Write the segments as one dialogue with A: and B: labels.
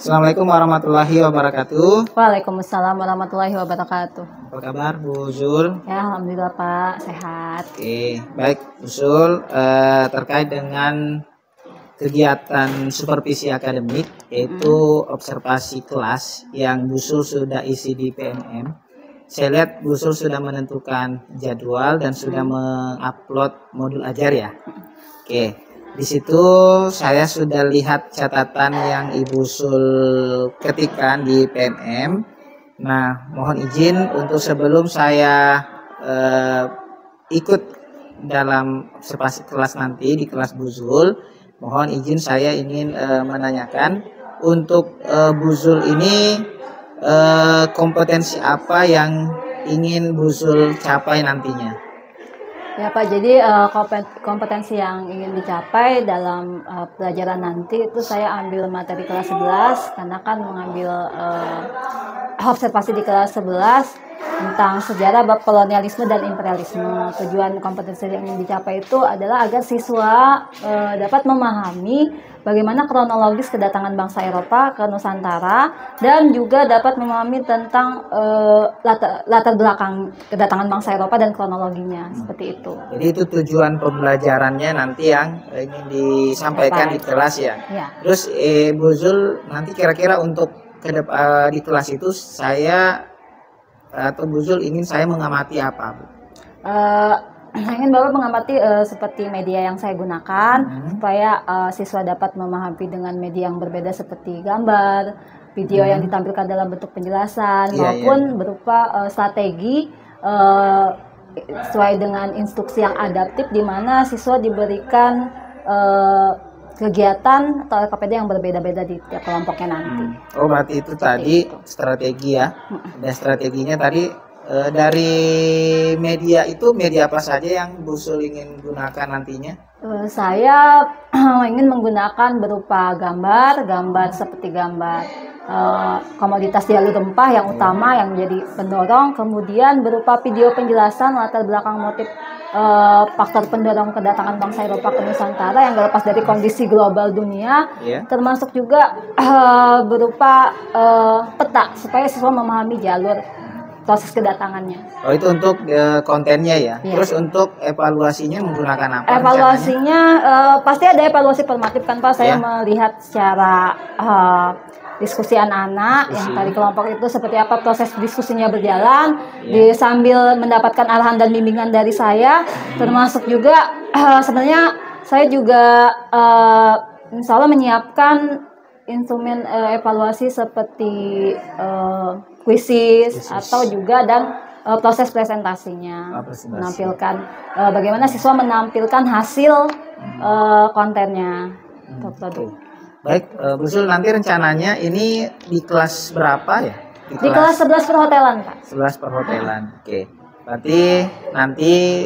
A: Assalamualaikum warahmatullahi wabarakatuh.
B: Waalaikumsalam warahmatullahi wabarakatuh.
A: Apa kabar Bu Zul?
B: Ya, alhamdulillah Pak, sehat.
A: Oke, baik Bu Zul, terkait dengan kegiatan supervisi akademik yaitu observasi kelas yang Bu Zul sudah isi di PMM. Saya lihat Bu Zul sudah menentukan jadwal dan sudah mengupload modul ajar ya. Oke. Di situ saya sudah lihat catatan yang Ibu Sul ketikkan di PMM. Nah, mohon izin untuk sebelum saya ikut dalam observasi kelas nanti di kelas Bu Zul, mohon izin saya ingin menanyakan untuk Bu Zul ini kompetensi apa yang ingin Bu Zul capai nantinya?
B: Ya Pak, jadi kompetensi yang ingin dicapai dalam pelajaran nanti itu saya ambil materi kelas 11 karena kan mengambil observasi di kelas 11 tentang sejarah bab kolonialisme dan imperialisme. Tujuan kompetensi yang ingin dicapai itu adalah agar siswa dapat memahami bagaimana kronologis kedatangan bangsa Eropa ke Nusantara dan juga dapat memahami tentang latar belakang kedatangan bangsa Eropa dan kronologinya, seperti itu.
A: Jadi itu tujuan pembelajarannya nanti yang ingin disampaikan di kelas ya. Terus Bu Zul nanti kira-kira untuk di kelas itu saya atau Bu Zul ingin saya mengamati apa, Bu?
B: Saya ingin Bapak mengamati seperti media yang saya gunakan supaya siswa dapat memahami dengan media yang berbeda seperti gambar, video yang ditampilkan dalam bentuk penjelasan maupun berupa strategi sesuai dengan instruksi yang adaptif di mana siswa diberikan kegiatan atau LKPD yang berbeda-beda di tiap kelompoknya nanti.
A: Oh, berarti itu tadi strategi ya. Dan strateginya tadi dari media itu media apa saja yang Bu Zul ingin gunakan nantinya?
B: Saya ingin menggunakan berupa gambar seperti gambar komoditas jalur rempah yang utama yang menjadi pendorong, kemudian berupa video penjelasan latar belakang motif faktor pendorong kedatangan bangsa Eropa ke Nusantara yang terlepas dari kondisi global dunia, termasuk juga berupa peta supaya siswa memahami jalur proses kedatangannya. Oh, itu untuk kontennya ya. Terus untuk evaluasinya menggunakan apa? Evaluasinya pasti ada evaluasi formatif kan Pak. Saya melihat secara diskusi anak-anak yang tadi kelompok itu seperti apa proses diskusinya berjalan, sambil mendapatkan arahan dan bimbingan dari saya, termasuk juga sebenarnya saya juga insya Allah menyiapkan instrumen evaluasi seperti kuisis atau juga dan proses presentasinya, menampilkan bagaimana siswa menampilkan hasil kontennya produk.
A: Baik, Bu Zul, nanti rencananya ini di kelas berapa ya?
B: Di kelas 11 perhotelan, Pak.
A: 11 perhotelan, oke. Berarti nanti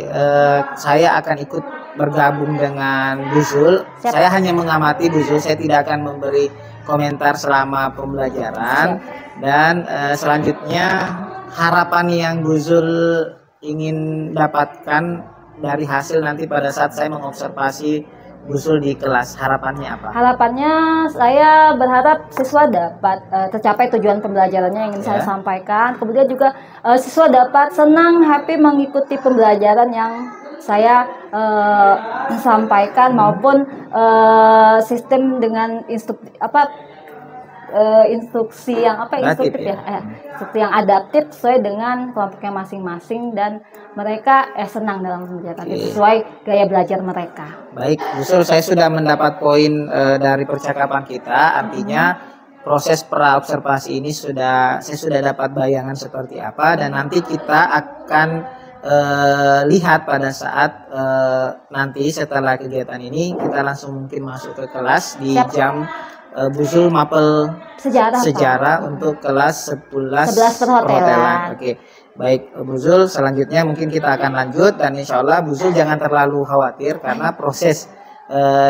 A: saya akan ikut bergabung dengan Bu Zul. Saya hanya mengamati Bu Zul, saya tidak akan memberi komentar selama pembelajaran. Dan selanjutnya harapan yang Bu Zul ingin dapatkan dari hasil nanti pada saat saya mengobservasi Bu Zul di kelas, harapannya apa? Harapannya
B: saya berharap siswa dapat tercapai tujuan pembelajarannya yang ingin saya sampaikan. Kemudian juga siswa dapat senang, happy mengikuti pembelajaran yang saya sampaikan maupun sistem dengan instruksi yang instruktif instruksi yang adaptif sesuai dengan kelompoknya masing-masing dan mereka senang dalam pembelajaran sesuai gaya belajar mereka.
A: Baik, Bu Zul, saya sudah mendapat poin dari percakapan kita, artinya proses praobservasi ini saya sudah dapat bayangan seperti apa dan nanti kita akan lihat pada saat nanti setelah kegiatan ini kita langsung mungkin masuk ke kelas di jam Busul mapel
B: sejarah,
A: untuk kelas 11
B: perhotelan.
A: Oke. Baik Bu Zul, selanjutnya mungkin kita akan lanjut dan insya Allah Bu Zul jangan terlalu khawatir karena proses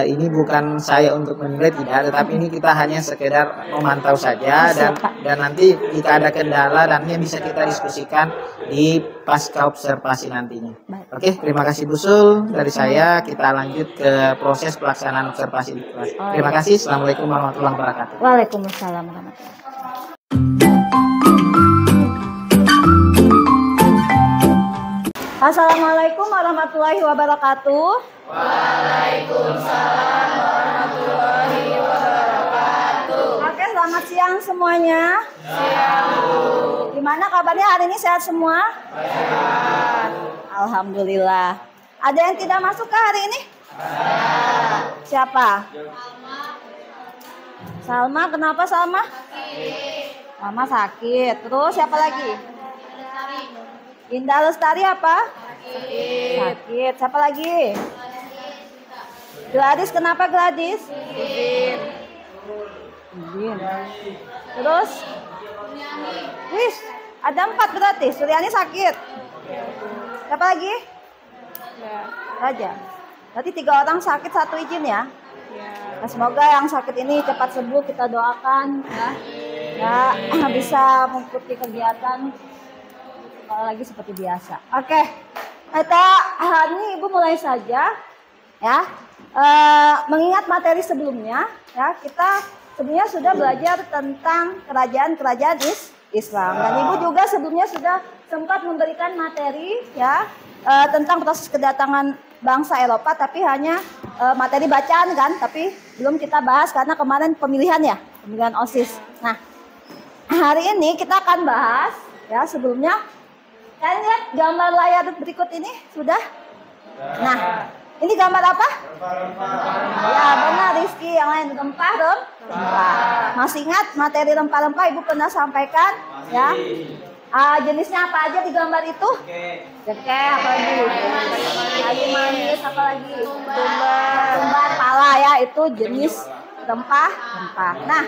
A: ini bukan saya untuk menilai tidak, tetapi ini kita hanya sekedar memantau saja dan nanti jika ada kendala nanti bisa kita diskusikan di pasca observasi nantinya. Oke, terima kasih Bu Zul. Dari saya kita lanjut ke proses pelaksanaan observasi di kelas. Terima kasih. Assalamualaikum warahmatullahi wabarakatuh.
B: Waalaikumsalam warahmatullahi wabarakatuh. Assalamualaikum warahmatullahi wabarakatuh. Waalaikumsalam warahmatullahi wabarakatuh. Oke, selamat siang semuanya. Siang, Bu. Gimana kabarnya hari ini, sehat semua? Sehat. Alhamdulillah. Ada yang tidak masuk ke hari ini? Ada. Siapa? Salma. Kenapa Salma? Sakit. Salma sakit. Terus siapa lagi? Indah Lestari apa? Sakit. Sakit. Siapa lagi? Gladys. Kenapa Gladys? Izin. Terus? Wis, ada 4 berarti. Suryani sakit. Siapa lagi? Raja. Berarti 3 orang sakit, 1 izin ya? Nah, semoga yang sakit ini cepat sembuh, kita doakan ya bisa mengikuti kegiatan lagi seperti biasa. Oke, kita hari ini Ibu mulai saja ya. Mengingat materi sebelumnya ya, kita sebelumnya sudah belajar tentang kerajaan-kerajaan Islam dan Ibu juga sebelumnya sudah sempat memberikan materi ya tentang proses kedatangan bangsa Eropa, tapi hanya materi bacaan kan, tapi belum kita bahas karena kemarin pemilihan OSIS. Nah, hari ini kita akan bahas ya. Sebelumnya kalian lihat gambar layar berikut ini sudah? Nah, ini gambar apa? Ya benar Rizky, yang lain rempah. Masih ingat materi rempah-rempah Ibu pernah sampaikan ya? Jenisnya apa aja di gambar itu? Cekek, apa lagi? Kayu manis, apa lagi? Tumbar, pala ya, itu jenis rempah. Nah,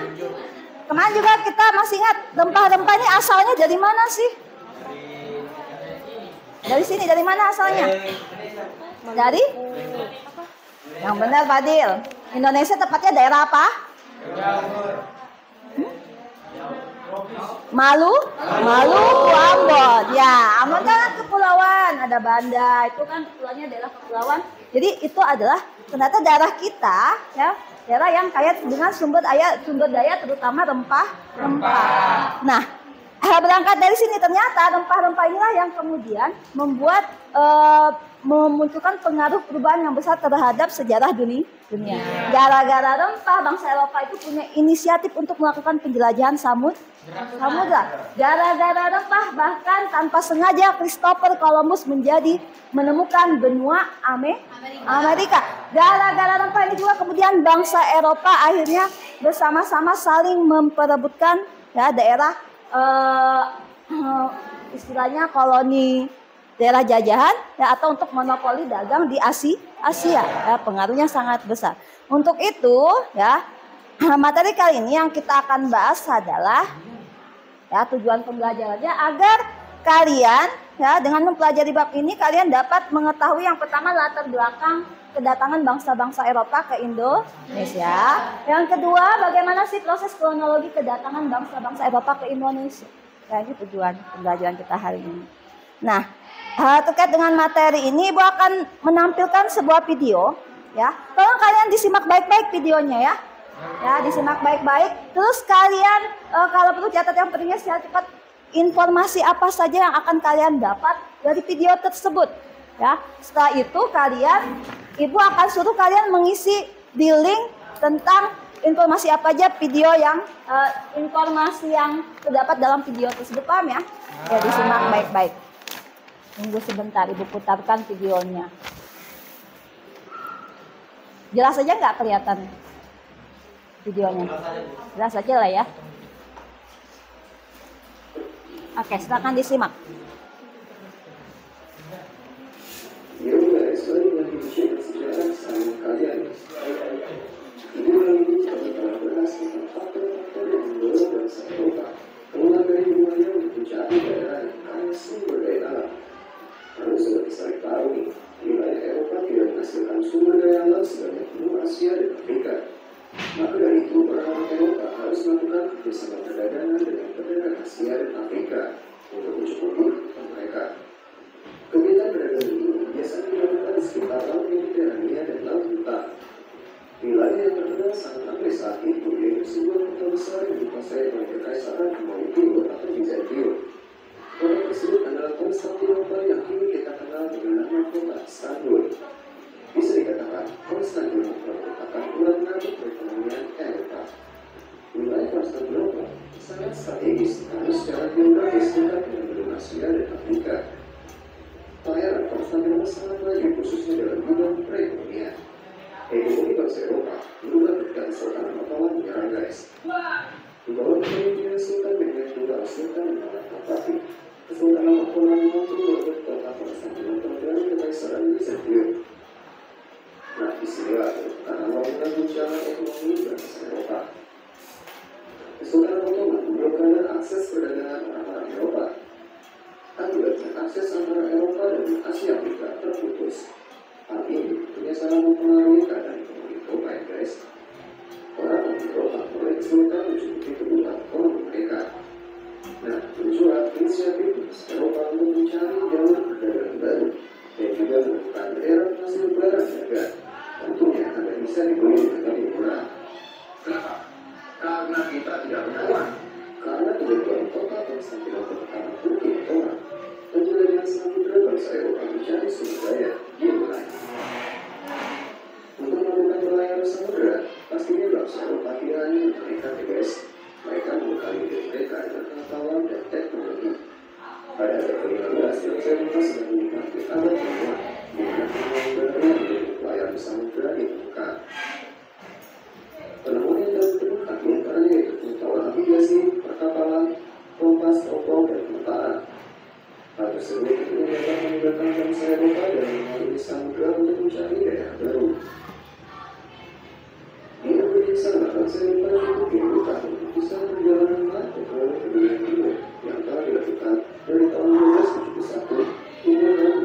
B: kemarin juga kita masih ingat rempah-rempah ini asalnya dari mana sih? Dari sini, dari mana asalnya? Dari? Yang benar Fadil. Indonesia tepatnya daerah apa? Maluku, Ambon. Ya, Ambon kan kepulauan, ada Banda, itu kan kepulauannya daerah kepulauan. Jadi itu adalah ternyata daerah kita ya, daerah yang kaya dengan sumber daya terutama rempah. Nah, berangkat dari sini ternyata rempah-rempah inilah yang kemudian membuat memunculkan pengaruh perubahan yang besar terhadap sejarah dunia. Gara-gara rempah, bangsa Eropa itu punya inisiatif untuk melakukan penjelajahan samudra. Gara-gara rempah, bahkan tanpa sengaja Christopher Columbus menemukan benua Amerika. Gara-gara rempah ini juga kemudian bangsa Eropa akhirnya bersama-sama saling memperebutkan ya daerah istilahnya koloni daerah jajahan ya, atau untuk monopoli dagang di Asia ya, pengaruhnya sangat besar. Untuk itu ya, materi kali ini yang kita akan bahas adalah ya tujuan pembelajarannya agar kalian ya dengan mempelajari bab ini kalian dapat mengetahui yang pertama latar belakang kedatangan bangsa-bangsa Eropa ke Indonesia. Yang kedua, bagaimana sih proses kronologi kedatangan bangsa-bangsa Eropa ke Indonesia. Ya, ini tujuan pembelajaran kita hari ini. Nah, terkait dengan materi ini, Ibu akan menampilkan sebuah video. Ya, tolong kalian disimak baik-baik videonya ya. Ya, disimak baik-baik. Terus kalian kalau perlu catat yang pentingnya secara cepat informasi apa saja yang akan kalian dapat dari video tersebut. Ya, setelah itu Ibu akan suruh kalian mengisi di link tentang informasi apa aja informasi yang terdapat dalam video tersebut, paham ya? Ya, disimak baik-baik. Tunggu sebentar, Ibu putarkan videonya. Jelas aja nggak kelihatan videonya? Jelas aja lah ya. Oke, silakan disimak.
C: Sejarah sejarah sama kalian. Bulan ini kami telah berhasil Konstantinopel. Bisa dikatakan Konstantinopel merupakan ulat nadi perekonomian Eropa. Wilayah Konstantinopel sangat strategis karena secara geografis dekat dengan benua Asia dan Afrika. Pelayaran Konstantinopel sangat maju khususnya dalam bidang perekonomian. Ekonomi bangsa Eropa berubah ketika Sultan Ottoman menyerang guys. Di bawah kepemimpinan Sultan dengan Sultan Fatih, Kesultanan Ottoman mampu merebut kota Konstantinopel dari Kekaisaran Bizantium. Nah, disinilah karena melakukan guncangan ekonomi bangsa Eropa. Kesultanan Ottoman memblokade akses perdagangan orang-orang Eropa. Akibatnya akses antara Eropa dan Asia Afrika terputus. Hal ini tentunya sangat mempengaruhi keadaan ekonomi Eropa ya guys. Orang Eropa mulai kesulitan mencukupi kebutuhan ekonomi mereka. Nah, muncullah inisiatif Eropa untuk mencari jalur perdagangan baru dan juga menemukan daerah hasil barang dagang. Tentunya agar bisa dibeli dengan lebih murah. Kenapa? Karena kita tidak berawan. Karena kebutuhan kota Konstantinopel pertama Turki Ottoman dan juga dengan samudera bangsa Eropa mencari sumber daya di wilayah. Untuk melakukan pelayaran samudera, pastinya bangsa Eropa tidak hanya memberikan guys, mereka membekali diri mereka dengan pengetahuan dan teknologi. Pada abad ke-15, bangsa Eropa sedang menikmati abad ke-6, di mana pengalaman untuk pelayaran samudera ditemukan. Penemuan yang ditemukan diantaranya yaitu pengetahuan navigasi, perkapalan, kompas, topo, dan pemetaan. Hal tersebut tentunya dapat memudahkan bangsa Eropa dalam melalui samudera untuk mencari daerah baru. Di Eropa sana, bangsa Eropa cukup dibutuhkan untuk bisa perjalanan ke dunia timur yang telah dilakukan dari tahun 1271 hingga tahun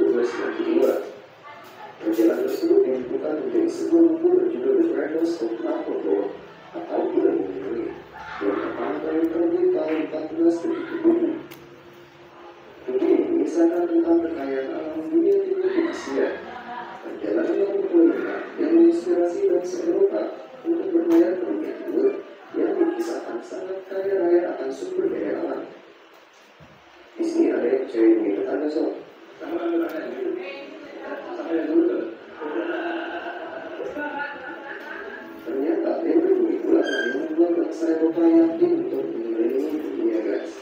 C: 1292. Perjalanan tersebut dibutuhkan menjadi sebuah buku berjudul The Travels of Marco Polo atau Bulan Bumi yang pertama kali terbit tahun 1477. Buku ini mengisahkan tentang kekayaan alam dunia timur di Asia. Perjalanan yang berkelima yang menginspirasi bangsa Eropa untuk berlayar ke dunia timur yang dikisahkan sangat kaya raya akan sumber daya alam. Di sini ada yang percaya ini bertanda sob. Ternyata teori bumi bulat yang membuat bangsa Eropa yakin untuk mengelilingi dunia guys.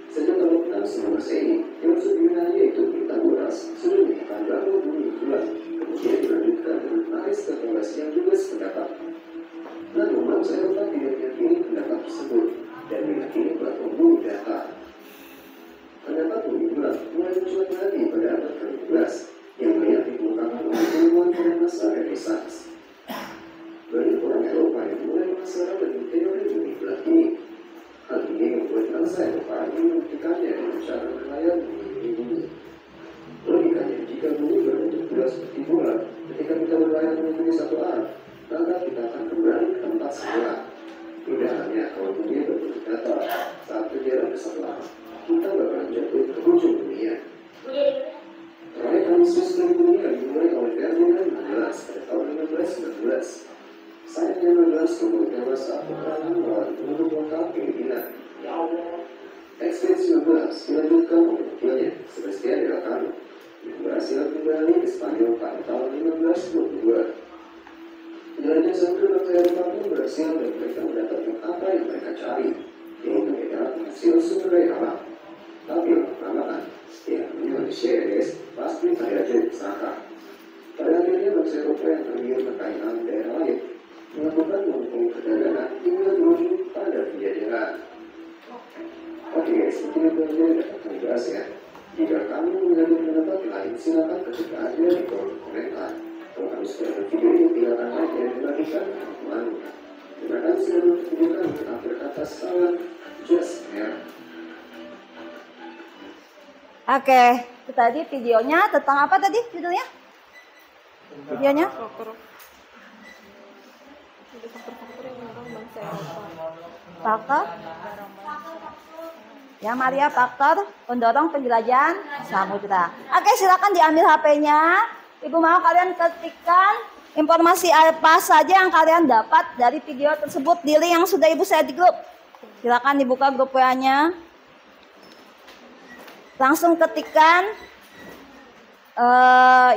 C: Sejak tahun 6 Masehi, filosof Yunani yaitu Pythagoras sudah menyatakan bahwa bumi bulat, kemudian dilanjutkan dengan Aristoteles yang juga sependapat. Namun bangsa Eropa tidak meyakini pendapat tersebut dan meyakini bahwa bumi datar. Pendapat bumi bulat mulai mencuat lagi pada abad ke-15 yang banyak dikemukakan oleh ilmuwan pada masa Renaissance. Banyak orang Eropa yang mulai melaksanakan teori bumi bulat ini. Hal ini membuat bangsa Eropa ingin membuktikannya dengan cara berlayar mengelilingi bumi. Logikanya, jika bumi berbentuk bulat seperti bola, ketika kita berlayar menuju satu arah, maka kita akan kembali ke tempat semula. Tidak hanya kalau bumi berbentuk datar, saat berjalan ke satu arah, kita bakalan jatuh ke ujung dunia. Proyek ambisius dari dunia dimulai oleh Ferdinand Magellan pada tahun 1519. Sayangnya Magellan kembali tewas saat peperangan melawan penduduk lokal Filipina. Ekspedisi Magellan dilanjutkan oleh wakilnya Sebastian Elcano yang berhasil kembali ke Spanyol pada tahun 1522. Jalannya sambil bangsa Eropa pun berhasil dan mereka mendapatkan apa yang mereka cari, yaitu daerah penghasil sumber daya alam. Tapi lama-kelamaan, ya manusia ya guys, pasti ada aja usaha. Pada akhirnya bangsa Eropa yang tergiur kekayaan daerah lain melakukan monopoli perdagangan hingga berujung pada penjajahan. Oke guys, mungkin itu aja yang dapat kami bahas ya. Jika kamu memiliki pendapat lain, silakan ketik aja di kolom komentar. Kalau kamu suka dengan video ini, silakan like dan bagikan ke teman. Terima kasih sudah menonton. Akhir kata salam, just ya.
B: Oke, itu tadi videonya tentang apa tadi judulnya? Videonya? Faktor ya Maria, faktor pendorong penjelajahan samudra. Oke, silakan diambil HP-nya. Ibu mau kalian ketikkan informasi apa saja yang kalian dapat dari video tersebut di link yang sudah Ibu share di grup. Silakan dibuka grup WA-nya. Langsung ketikkan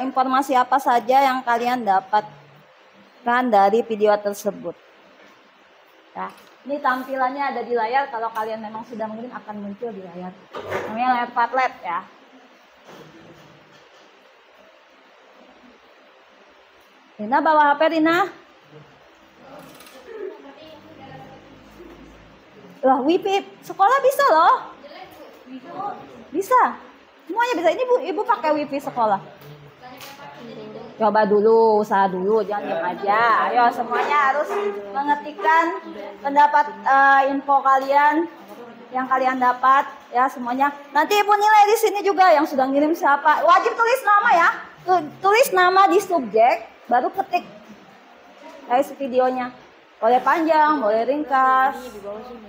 B: informasi apa saja yang kalian dapatkan dari video tersebut. Nah, ini tampilannya ada di layar. Kalau kalian memang sudah mengirim akan muncul di layar. Namanya layar Padlet ya. Rina bawa HP Rina. Lah wifi sekolah bisa loh. Bisa. Semuanya bisa. Ini ibu pakai wifi sekolah. Coba dulu, usaha dulu, jangan diam aja. Ayo semuanya harus mengetikkan pendapat info kalian yang kalian dapat ya semuanya. Nanti ibu nilai di sini juga yang sudah ngirim siapa. Wajib tulis nama ya. Tulis nama di subjek, baru ketik guys videonya. Boleh panjang, boleh ringkas,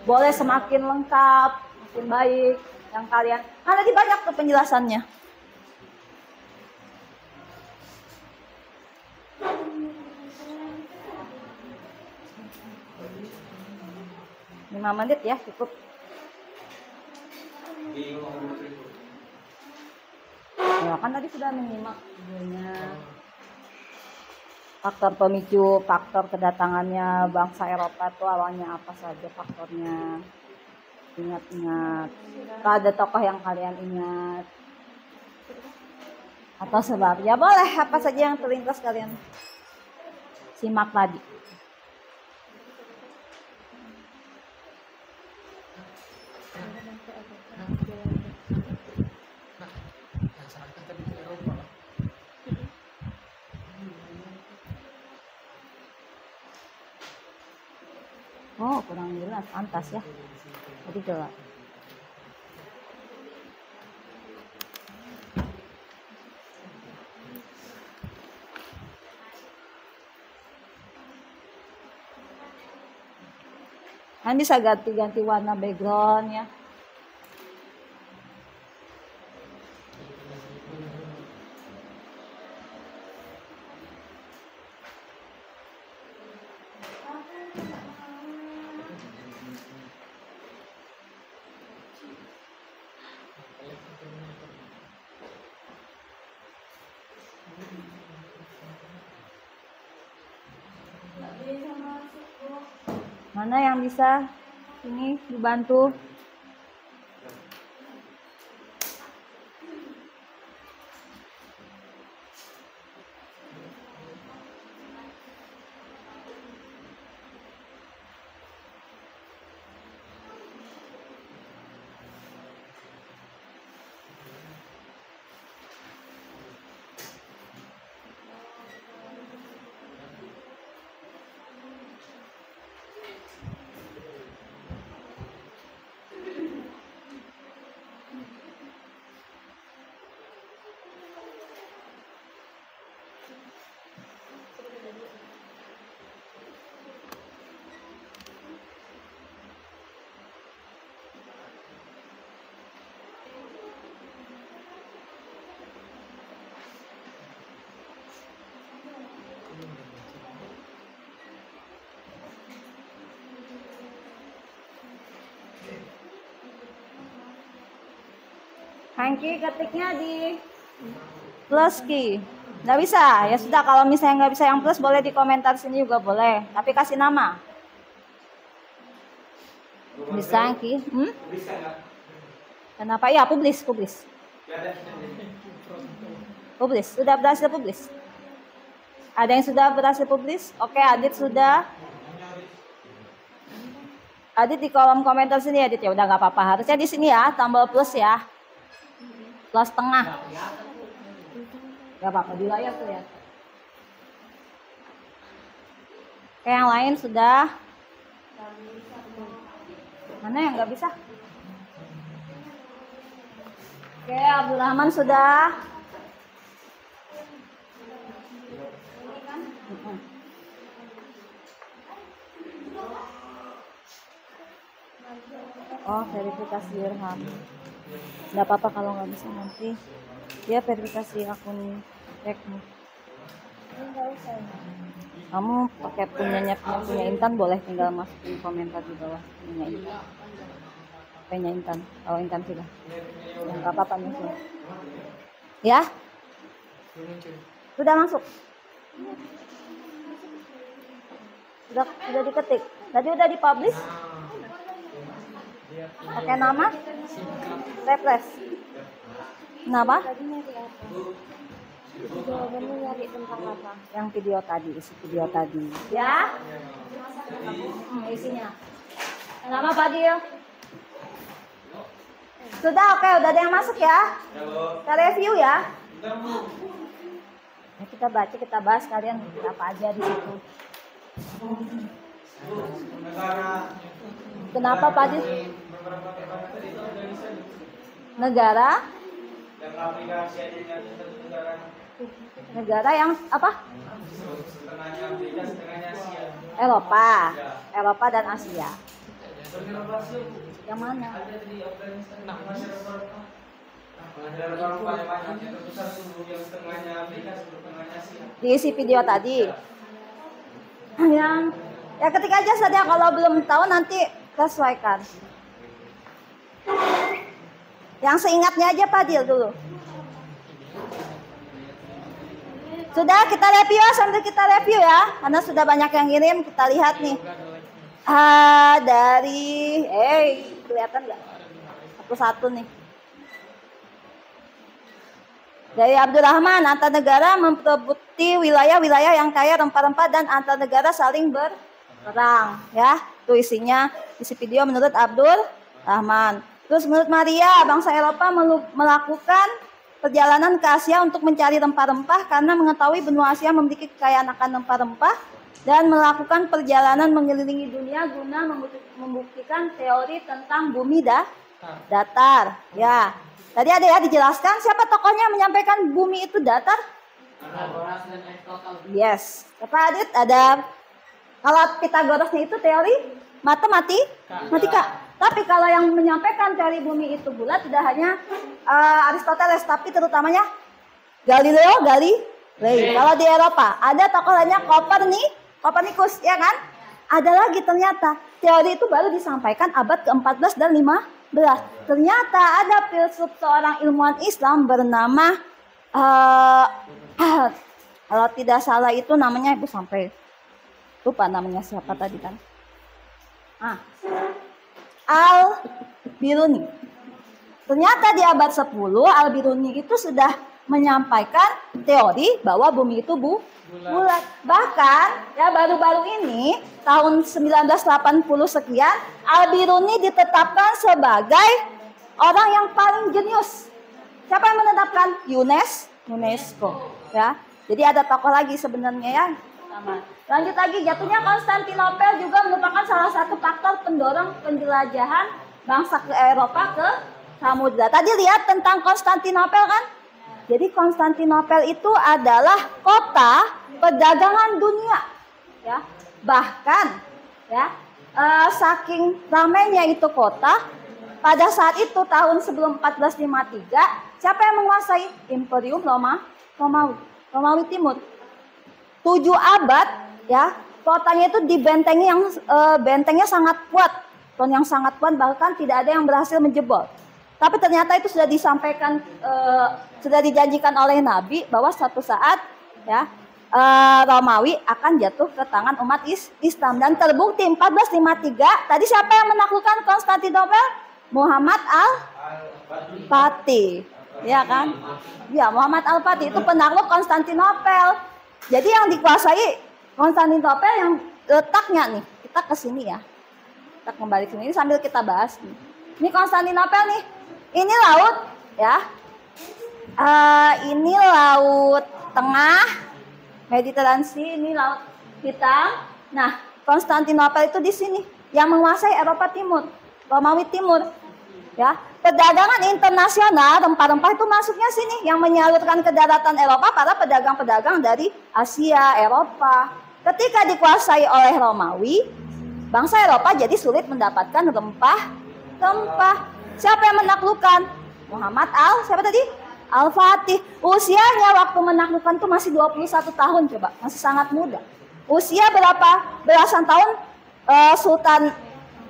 B: boleh semakin lengkap, makin baik yang kalian. Kan tadi banyak tuh penjelasannya. Lima menit ya cukup. Ya kan tadi sudah menyimak videonya. Faktor pemicu, faktor kedatangannya bangsa Eropa itu awalnya apa saja faktornya. Ingat-ingat. Ada tokoh yang kalian ingat. Atau sebabnya boleh apa saja yang terlintas kalian simak tadi. Oh, kurang jelas, pantas ya. Jadi coba. Kan bisa ganti-ganti warna background ya. Mana yang bisa ini dibantu? Hangki ketiknya di plus key. Nggak bisa, ya sudah kalau misalnya nggak bisa yang plus boleh di komentar sini juga boleh. Tapi kasih nama. Bisa Hangki?
A: Bisa nggak?
B: Kenapa? Ya publish. Publish. Sudah berhasil publish. Ada yang sudah berhasil publish? Oke, Adit sudah. Adit di kolom komentar sini Adit ya udah nggak apa-apa. Harusnya di sini ya, tombol plus ya. Plus tengah. Gak apa-apa di layar tuh ya. Oke, yang lain sudah. Mana yang nggak bisa? Oke, Abdurrahman sudah. Oh, verifikasi Irham. Nggak apa-apa kalau nggak bisa nanti dia verifikasi akun Teknik. Kamu pakai punya Intan boleh tinggal masukin komentar di bawah punya Intan. Punya Intan, kalau Intan sudah. Ya nggak apa-apa nih. Ya, Sudah masuk. Sudah diketik. Tadi udah dipublish. Oke, nama? Refresh. Kenapa?
D: Jawabannya nyari tentang apa?
B: Yang video tadi, isi video tadi. Ya? Isinya. Nama Fadil? Sudah, oke, udah ada yang masuk ya? Kita review ya? Ya, kita baca, kita bahas kalian apa aja di situ. Kenapa Fadil? Negara? Negara yang apa? Eropa dan Asia. Yang mana? Diisi video tadi. Ya ketik aja saja, kalau belum tahu nanti sesuaikan. Yang seingatnya aja Fadil dulu. Sudah, kita review ya, sambil kita review ya, karena sudah banyak yang kirim. Kita lihat nih. Dari kelihatan nggak? Satu-satu nih. Dari Abdurrahman, antar negara memperebuti wilayah-wilayah yang kaya rempah-rempah dan antar negara saling berperang. Ya, itu isinya isi video menurut Abdurrahman. Terus menurut Maria, bangsa Eropa melakukan perjalanan ke Asia untuk mencari rempah-rempah karena mengetahui benua Asia memiliki kekayaan akan rempah-rempah dan melakukan perjalanan mengelilingi dunia guna membuktikan teori tentang bumi datar. Ya, tadi ada ya dijelaskan siapa tokohnya menyampaikan bumi itu datar? Yes. Apa Adit? Ada kalau Pythagorasnya itu teori matematika. Tapi kalau yang menyampaikan teori bumi itu bulat tidak hanya Aristoteles, tapi terutamanya Galileo Galilei. Kalau di Eropa ada tokoh lainnya Copernicus, ya kan? Ada lagi ternyata teori itu baru disampaikan abad ke-14 dan 15. Ternyata ada filsuf seorang ilmuwan Islam bernama kalau tidak salah itu namanya, Ibu sampai lupa namanya siapa tadi kan. Al-Biruni. Ternyata di abad 10 Al-Biruni itu sudah menyampaikan teori bahwa bumi itu bulat. Bahkan ya baru-baru ini tahun 1980 sekian Al-Biruni ditetapkan sebagai orang yang paling jenius. Siapa yang menetapkan? UNESCO. Ya. Jadi ada tokoh lagi sebenarnya ya. Lanjut lagi, jatuhnya Konstantinopel juga merupakan salah satu faktor pendorong penjelajahan bangsa ke Eropa ke samudra. Tadi lihat tentang Konstantinopel kan? Jadi Konstantinopel itu adalah kota perdagangan dunia, ya. Bahkan, ya, saking ramainya itu kota, pada saat itu tahun sebelum 1453, siapa yang menguasai Imperium Romawi Timur? 7 abad, ya, kotanya itu dibentengi yang bentengnya sangat kuat, yang sangat kuat, bahkan tidak ada yang berhasil menjebol. Tapi ternyata itu sudah disampaikan, sudah dijanjikan oleh Nabi bahwa suatu saat, ya, Romawi akan jatuh ke tangan umat Islam, dan terbukti 1453. Tadi siapa yang menaklukkan Konstantinopel? Muhammad Al-Fatih, ya kan? Ya, Muhammad Al-Fatih itu penakluk Konstantinopel. Jadi yang dikuasai Konstantinopel yang letaknya nih, kita ke sini ya. Kita kembali ke sini sambil kita bahas nih. Ini Konstantinopel nih. Ini laut ya. Ini laut tengah Mediterania, ini laut hitam. Nah, Konstantinopel itu di sini yang menguasai Eropa Timur, Romawi Timur. Ya, perdagangan internasional rempah-rempah itu masuknya sini, yang menyalurkan ke daratan Eropa para pedagang-pedagang dari Asia, Eropa. Ketika dikuasai oleh Romawi, bangsa Eropa jadi sulit mendapatkan rempah-rempah. Siapa yang menaklukkan? Muhammad Al-Fatih. Usianya waktu menaklukkan itu masih 21 tahun, coba, masih sangat muda. Usia berapa? Belasan tahun Sultan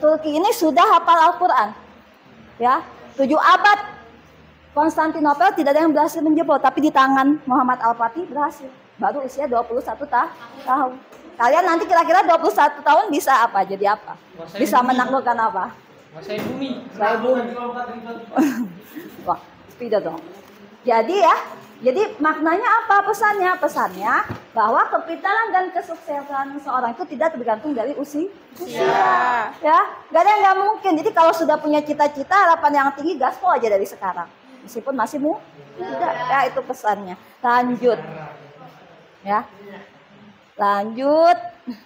B: Turki ini sudah hafal Al-Quran. Ya, 7 abad Konstantinopel tidak ada yang berhasil menjebol, tapi di tangan Muhammad Al-Fatih berhasil. Baru usia 21 tahun. Kalian nanti kira-kira 21 tahun bisa apa? Jadi apa? Bisa menaklukkan apa?
E: Menguasai bumi.
B: Saya bumi. Wah, speedo dong. Jadi maknanya apa pesannya? Pesannya bahwa kepintaran dan kesuksesan seorang itu tidak tergantung dari usia. Ya, gak ada yang nggak mungkin. Jadi kalau sudah punya cita-cita, harapan yang tinggi, gaspol aja dari sekarang. Meskipun masih muda, ya itu pesannya. Lanjut, ya. Lanjut,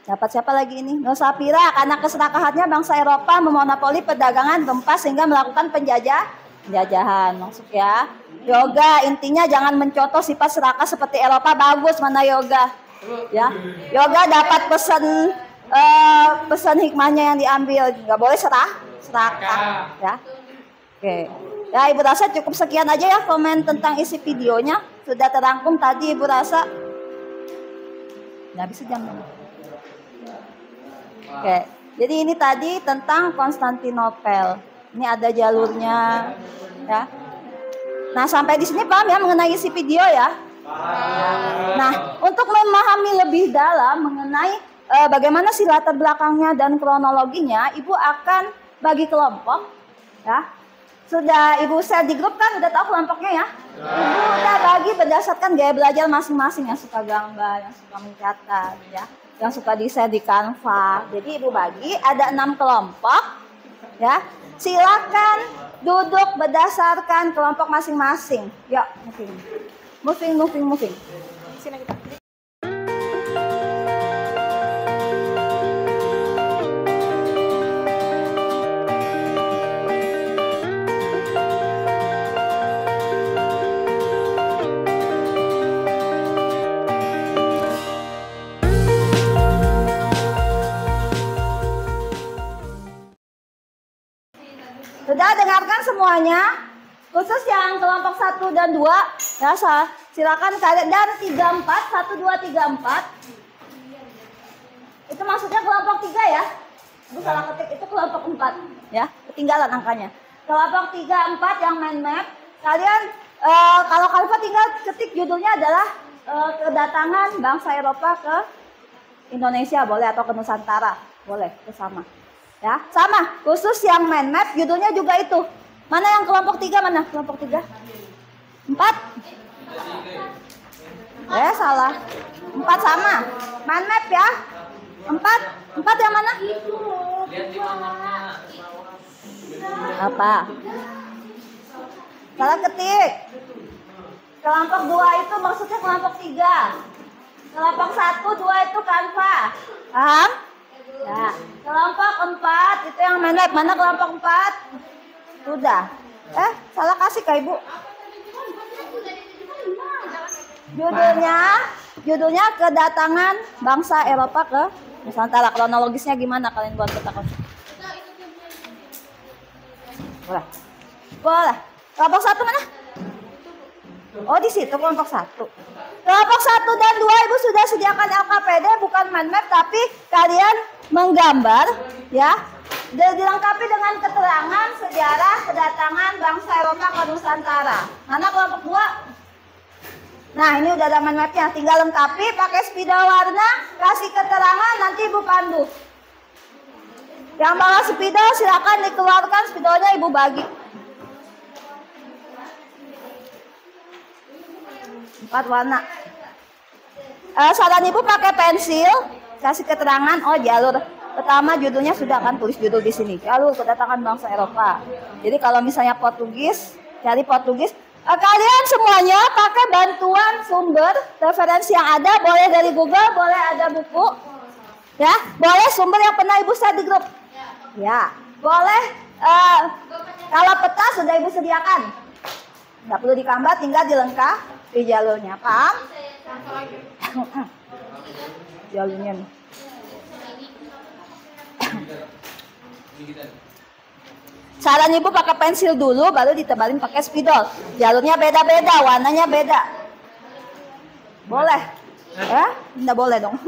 B: dapat siapa lagi ini? Nusapira, karena keserakahannya bangsa Eropa memonopoli perdagangan rempah sehingga melakukan penjajahan. Masuk ya. Yoga, intinya jangan mencontoh sifat serakah seperti Eropa. Bagus, mana yoga? Ya, yoga dapat pesan hikmahnya yang diambil. Nggak boleh serakah. Ya, oke. Ya, Ibu rasa cukup sekian aja ya komen tentang isi videonya. Sudah terangkum tadi Ibu rasa. Nggak bisa jam. Oke, jadi ini tadi tentang Konstantinopel. Ini ada jalurnya, ya. Nah, sampai di sini paham ya mengenai isi video ya. Nah, untuk memahami lebih dalam mengenai bagaimana sih latar belakangnya dan kronologinya, Ibu akan bagi kelompok, ya. Sudah Ibu share di grup kan, udah tahu kelompoknya ya. Ibu udah bagi berdasarkan gaya belajar masing-masing, yang suka gambar, yang suka mencatat, ya, yang suka di-share di Canva. Jadi Ibu bagi ada 6 kelompok, ya. Silakan duduk berdasarkan kelompok masing-masing. Yuk, moving. Sini kita. Sudah dengarkan semuanya? Khusus yang kelompok 1 dan 2, ya, silakan kalian, dan 34, 1, 2, 3, 4. Itu maksudnya kelompok 3 ya. Ibu salah ketik, itu kelompok 4, ya. Ketinggalan angkanya. Kelompok 3, 4 yang mind map. Kalian kalau Canva tinggal ketik judulnya adalah kedatangan bangsa Eropa ke Indonesia, boleh, atau ke Nusantara, boleh, itu sama. Ya, sama. Khusus yang mind map judulnya juga itu. Mana yang kelompok 3? Mana kelompok 3? 4? Salah. 4 sama. Mind map ya. 4 yang mana?
E: Lihat di mana.
B: Apa? Salah ketik. Kelompok 2 itu maksudnya kelompok 3. Kelompok 1, 2 itu Canva. Paham? Ya. Kelompok 4 itu yang mind map. Mana kelompok 4? Sudah. Salah kasih ke Ibu. Judulnya kedatangan bangsa Eropa ke Nusantara. Kronologisnya gimana kalian buat peta? Boleh. Kelompok 1 mana? Oh, di situ kelompok 1. Kelompok 1 dan 2 Ibu sudah sediakan LKPD, bukan mind map, tapi kalian menggambar, ya. Dilengkapi dengan keterangan sejarah kedatangan bangsa Eropa ke Nusantara. Mana kelompok 2? Nah, ini udah ada mind mapnya, tinggal lengkapi pakai spidol warna, kasih keterangan, nanti Ibu pandu. Yang bawa spidol silakan dikeluarkan, spidolnya Ibu bagi. 4 warna. Saran Ibu pakai pensil, kasih keterangan. Oh, jalur pertama judulnya sudah kan, tulis judul di sini. Jalur kedatangan bangsa Eropa. Jadi kalau misalnya Portugis, cari Portugis. Kalian semuanya pakai bantuan sumber referensi yang ada, boleh dari Google, boleh ada buku, ya, boleh sumber yang pernah Ibu share di grup, ya, boleh. Kalau peta sudah Ibu sediakan, nggak perlu digambar, tinggal dilengkapi di jalurnya, paham? Jalurnya nih. Saran Ibu pakai pensil dulu, baru ditebalin pakai spidol. Jalurnya beda-beda, warnanya beda. Boleh? Ya? Nggak boleh dong.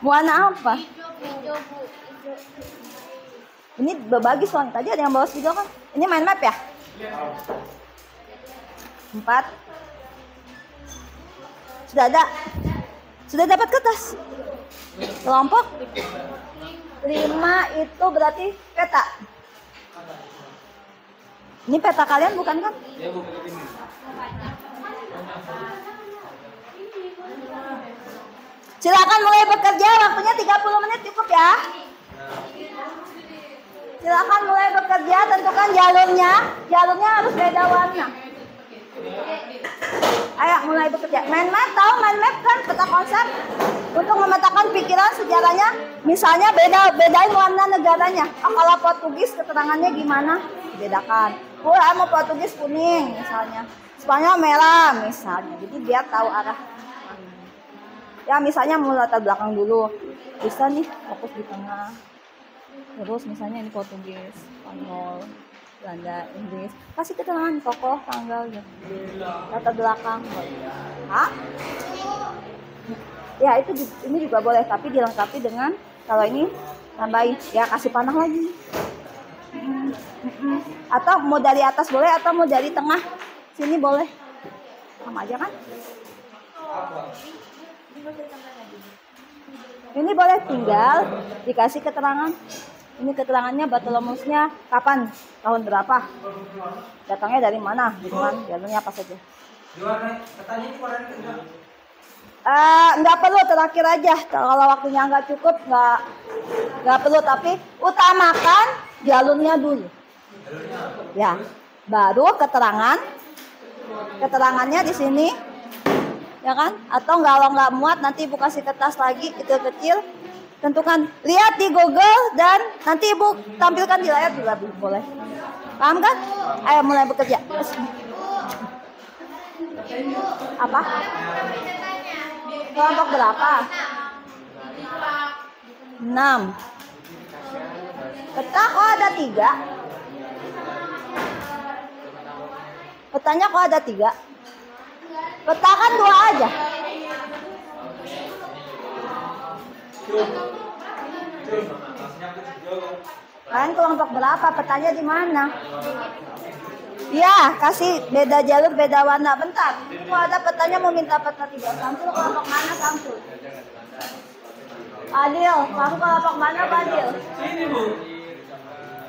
B: Warna apa? Ini berbagi soalnya. Tadi ada yang bawa spidol kan? Ini mind map ya? 4. Sudah ada? Sudah dapat kertas? Kelompok 5 itu berarti peta. Ini peta kalian bukan kan? Silakan mulai bekerja, waktunya 30 menit cukup ya. Silakan mulai bekerja, tentukan jalurnya. Jalurnya harus beda warna. Ayo mulai bekerja. Mind map, tahu mind map kan, peta konsep untuk memetakan pikiran sejarahnya. Misalnya bedain warna negaranya. Kalau Portugis keterangannya gimana? Bedakan. Oh, mau Portugis kuning misalnya. Spanyol merah misalnya. Jadi biar tahu arah. Ya misalnya mau latar belakang dulu. Bisa nih fokus di tengah. Terus misalnya ini Portugis, Spanyol, Belanda, Inggris. Kasih keterangan tokoh, tanggal, gitu. Latar belakang. Hah? Ya itu ini juga boleh, tapi dilengkapi dengan kalau ini tambahin ya kasih panah lagi. Atau mau dari atas boleh atau mau dari tengah sini boleh, sama aja kan? Ini boleh tinggal dikasih keterangan. Ini keterangannya Bartolomusnya kapan, tahun berapa, datangnya dari mana, dengan jalurnya apa saja. Nggak perlu, terakhir aja. Kalau waktunya nggak cukup, nggak perlu. Tapi utamakan jalurnya dulu. Ya, baru keterangannya di sini, ya kan? Atau kalau nggak muat, nanti ibu kasih kertas lagi kecil-kecil. Tentukan, lihat di Google dan nanti ibu tampilkan di layar juga boleh. Paham kan? Ayo mulai bekerja. Apa? Kelompok berapa? 6. Peta kok ada 3? Petanya kok ada 3? Peta kan 2 aja. Kalian kelompok berapa? Petanya di mana? Ya, kasih beda jalur, beda warna. Bentar, kok ada petanya mau minta peta 3. Samsul kelompok mana Samsul? Adil, kamu kelompok mana Pak Adil?
E: Sini Bu.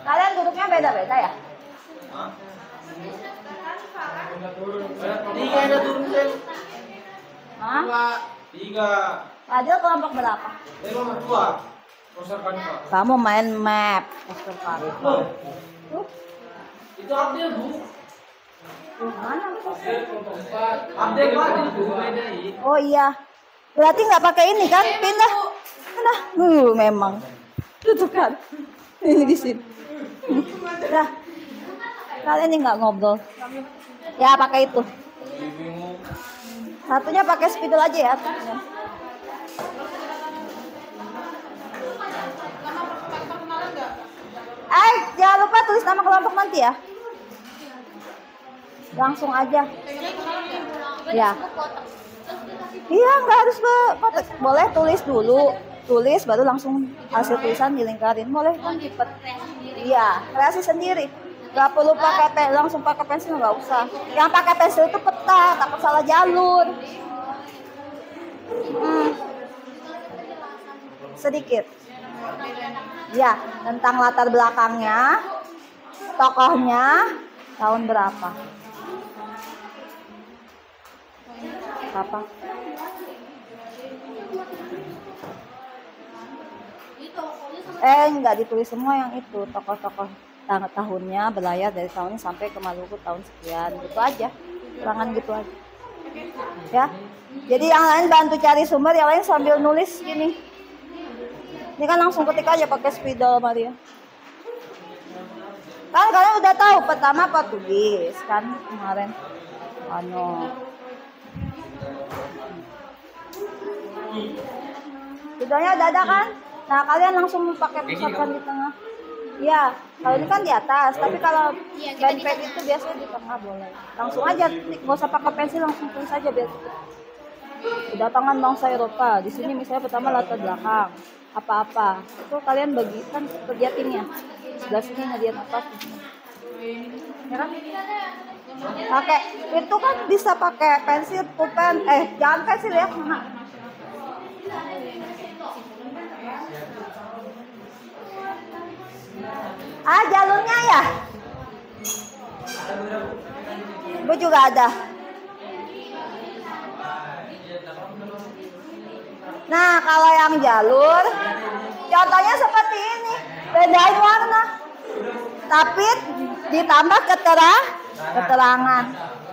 B: Kalian duduknya beda-beda ya?
E: Tiga ada turun saya.
B: Hah?
E: 3.
B: Adil kelompok berapa?
E: Saya nomor 2. Poster kanva.
B: Kamu main map. Poster kanva.
E: Itu update Bu.
B: Mana?
E: Update lagi Bu, bedain.
B: Oh iya. Berarti nggak pakai ini kan? Pindah. Nah, memang. Tutup kan. Ini di sini. Nah, kalian ini nggak ngobrol. Ya pakai itu. Satunya pakai spidol aja ya. Jangan lupa tulis nama kelompok nanti ya. Langsung aja. Ya. Iya, nggak harus boleh tulis dulu. Tulis baru langsung hasil tulisan dilingkarin. Boleh kan dipet. Iya, kreasi sendiri. Gak perlu pakai langsung pakai pensil, nggak usah. Yang pakai pensil itu peta, takut salah jalur. Sedikit. Ya, tentang latar belakangnya, tokohnya, tahun berapa. Apa? Nggak ditulis semua yang itu, tokoh-tokoh tahunnya berlayar dari tahun ini sampai ke Maluku tahun sekian, gitu aja, keterangan gitu aja. Ya, jadi yang lain bantu cari sumber, yang lain sambil nulis gini. Ini kan langsung ketik aja pakai spidol Maria. Kan kalian udah tahu pertama Portugis kan kemarin. Spidolnya udah ada kan? Nah kalian langsung pakai pusatkan di tengah. Iya, kalau ini kan di atas. Tapi kalau pen itu biasanya di tengah boleh. Langsung aja, nggak usah pakai pensil, langsung tulis aja biar kedatangan bangsa Eropa. Di sini misalnya pertama latar belakang. Apa-apa itu kalian bagikan kerja timnya, sebelah sini ngadian apa, ya kan? Pakai itu kan bisa pakai pensil, pulpen, jangan pensil ya. Jalurnya ya. Ibu juga ada. Nah, kalau yang jalur, contohnya seperti ini, bedain warna, tapi ditambah keterangan.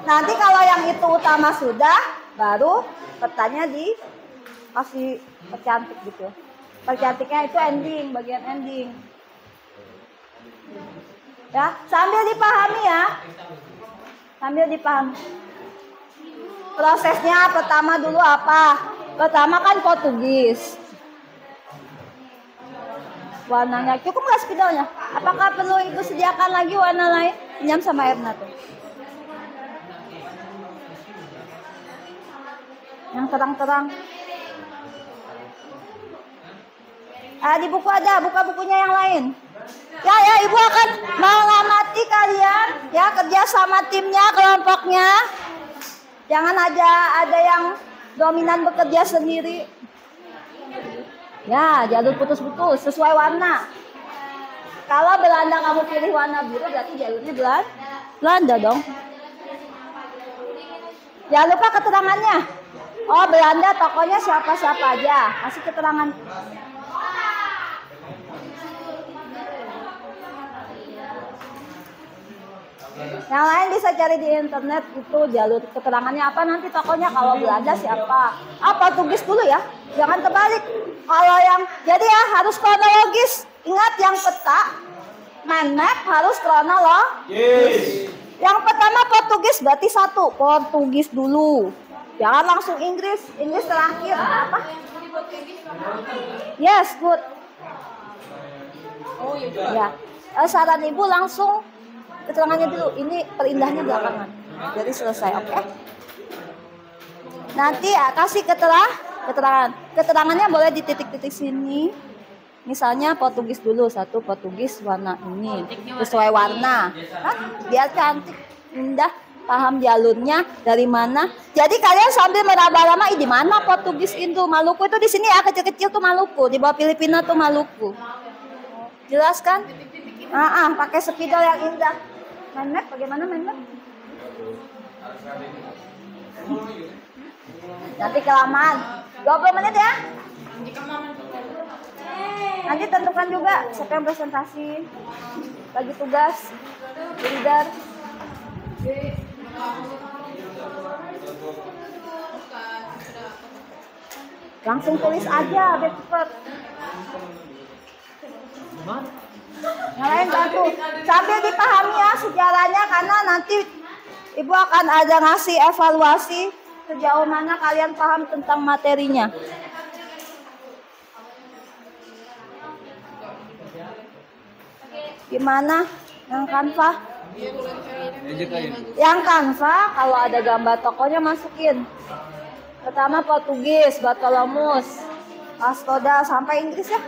B: Nanti kalau yang itu utama sudah, baru petanya dikasih percantik gitu. Percantiknya itu ending, bagian ending. Ya, sambil dipahami ya. Sambil dipahami. Prosesnya pertama dulu apa? Pertama kan Portugis. Warnanya cukup nggak spidolnya? Apakah perlu Ibu sediakan lagi warna lain? Pinjam sama Erna tuh. Yang terang-terang. Di buku ada, buka bukunya yang lain. Ya, Ibu akan mengamati kalian ya, kerja sama timnya, kelompoknya. Jangan ada yang dominan bekerja sendiri. Ya, jalur putus-putus sesuai warna. Kalau Belanda kamu pilih warna biru, berarti jalurnya Belanda dong. Jangan lupa keterangannya. Oh, Belanda tokonya siapa-siapa aja. Kasih keterangan. Yang lain bisa cari di internet itu jalur keterangannya apa, nanti tokonya kalau Belanda siapa. Portugis dulu ya, jangan terbalik. Kalau yang jadi ya harus kronologis. Ingat yang peta, mind map harus kronologis. Yang pertama Portugis berarti satu, Portugis dulu. Jangan langsung Inggris terakhir apa? Yes, good. Oh iya. Ya, saran Ibu langsung keterangannya dulu, ini perindahnya belakangan. Jadi selesai, oke? Nanti ya, kasih keterangan. Keterangannya boleh di titik-titik sini. Misalnya Portugis dulu, satu Portugis warna ini, sesuai warna. Biar cantik, indah, paham jalurnya dari mana. Jadi kalian sambil meraba-raba, di mana Portugis itu? Maluku itu di sini ya, kecil-kecil tuh Maluku, di bawah Filipina tuh Maluku. Jelas kan? Pakai spidol yang indah. Mind map, bagaimana mind map? Nanti kelamaan. 20 menit ya. Nanti tentukan juga siapa yang presentasi, bagi tugas, leader. Langsung tulis aja, biar cepet. Yang lain bantu. Sambil dipahami ya sejarahnya, karena nanti Ibu akan ada ngasih evaluasi sejauh mana kalian paham tentang materinya. Gimana? Yang Canva? Yang Canva kalau ada gambar tokonya masukin. Pertama Portugis, Bartolomus, Pastoda sampai Inggris ya.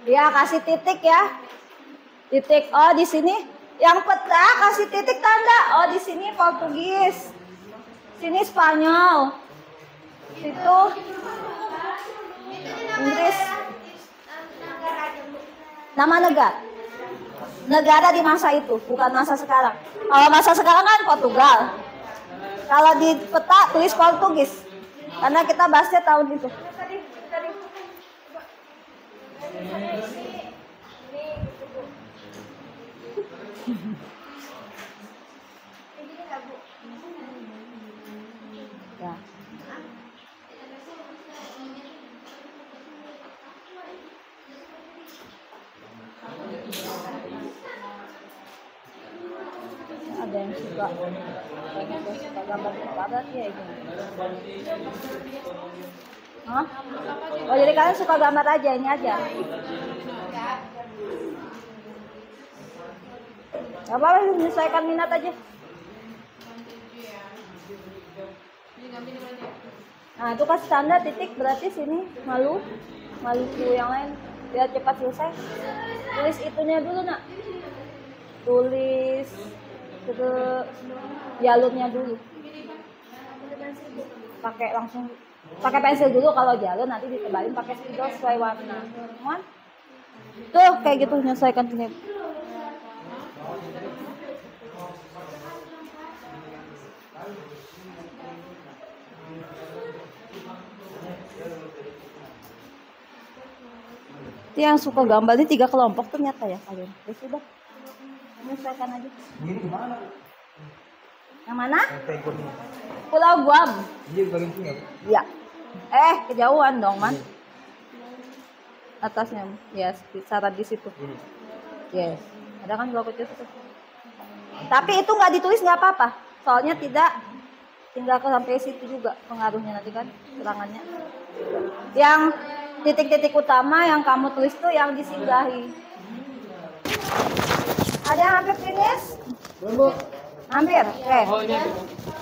B: Ya, kasih titik ya. Titik. Oh, di sini yang peta kasih titik tanda. Oh, di sini Portugis. Sini Spanyol. Situ Inggris. Nama negara. Negara di masa itu, bukan masa sekarang. Kalau masa sekarang kan Portugal. Kalau di peta tulis Portugis. Karena kita bahasnya tahun itu. Ya. Ada yang suka gambar padat ya ini. Hah? Oh jadi kalian suka gambar aja ini aja? Gak apa-apa, menyesuaikan minat aja. Nah itu kasih tanda titik berarti sini Maluku yang lain biar cepat selesai. Tulis itunya dulu nak. Tulis ke jalurnya dulu. Pakai pensil dulu kalau jalur nanti ditebalin pakai spidol sesuai warna. Cuman tuh kayak gitu menyesuaikan sini. Itu yang suka gambar ini 3 kelompok ternyata ya kalian. Ya sudah. Menyesuaikan aja.
A: Ini gimana?
B: Yang mana?
A: Tegurnya.
B: Pulau Guam.
A: Iya bagian sini.
B: Iya. Kejauhan dong, Man. Atasnya. Yes, syarat di situ. Yes. Ada kan logo kecil situ. Tapi itu nggak ditulis nggak apa-apa. Soalnya tinggal ke sampai situ juga pengaruhnya nanti kan keterangannya. Yang titik-titik utama yang kamu tulis tuh yang disinggahi. Ada yang hampir finish?
A: Belum.
B: Hampir. Oke.
E: Oh ini.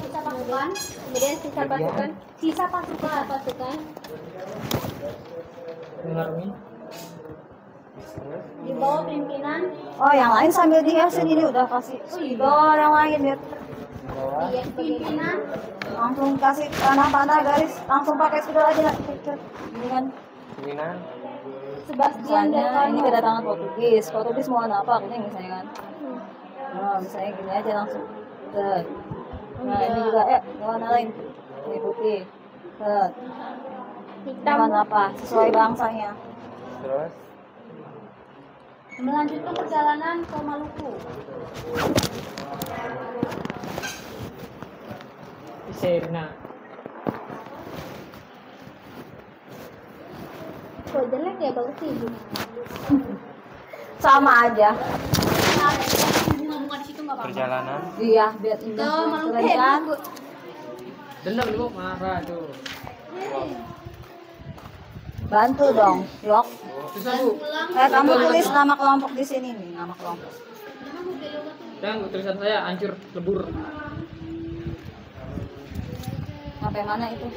D: Sisa pasukan, kemudian sisa pasukan,
A: Mengarungi.
D: di bawah pimpinan
B: Oh, yang lain sambil dihiasin ini udah kasih spidol yang lain ya.
D: dia pimpinan
B: Langsung kasih panah-panah garis, langsung pakai spidol aja. Ini kan
A: Pimpinan.
D: Sebastian
B: misalnya
D: dan
B: ini kedatangan Portugis mau apa ini misalnya kan. Nah, misalnya gini aja langsung. Set. Nah, ini juga warna lain. Ini putih. Set.
D: hitam
B: Warna apa? Sesuai bangsanya.
A: Terus.
D: melanjutkan perjalanan ke Maluku.
E: Serna.
D: Kok jelek ya bagus sih.
B: Sama aja.
D: Bunga-bunga di situ nggak apa-apa.
A: Perjalanan.
B: Iya, biar indah.
D: Tuh, Maluku
B: Keren kan?
E: Dendam lu marah tuh.
B: Bantu dong, Yok.
E: Susah bu.
B: Kamu tulis nama kelompok di sini nih, nama kelompok.
E: Dan tulisan saya hancur lebur.
B: Sampai mana itu?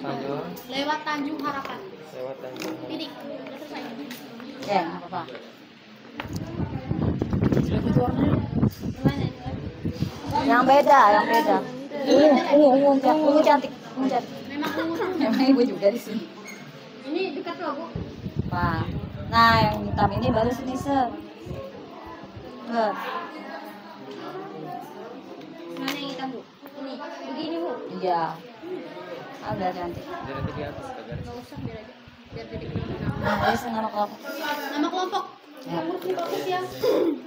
A: Tanjung.
D: Lewat Tanjung Harapan.
A: Lewat Tanjung.
D: Titik. Udah selesai.
B: Ya, nggak apa-apa.
D: Gimana itu?
B: Yang beda. Ungu cantik.
D: Memang ungu.
B: Emang ibu juga di sini.
D: Ini dekat loh, Bu.
B: Nah, yang hitam ini baru sini set.
D: Mana yang hitam, Bu? Ini. Begini, Bu.
B: Iya. Agak cantik.
A: Jadi nanti di atas agar.
D: Enggak usah biar aja. Biar jadi kenal.
B: Nah, ini nama kelompok.
D: Nama kelompok.
B: Ya.
D: Fokus ya.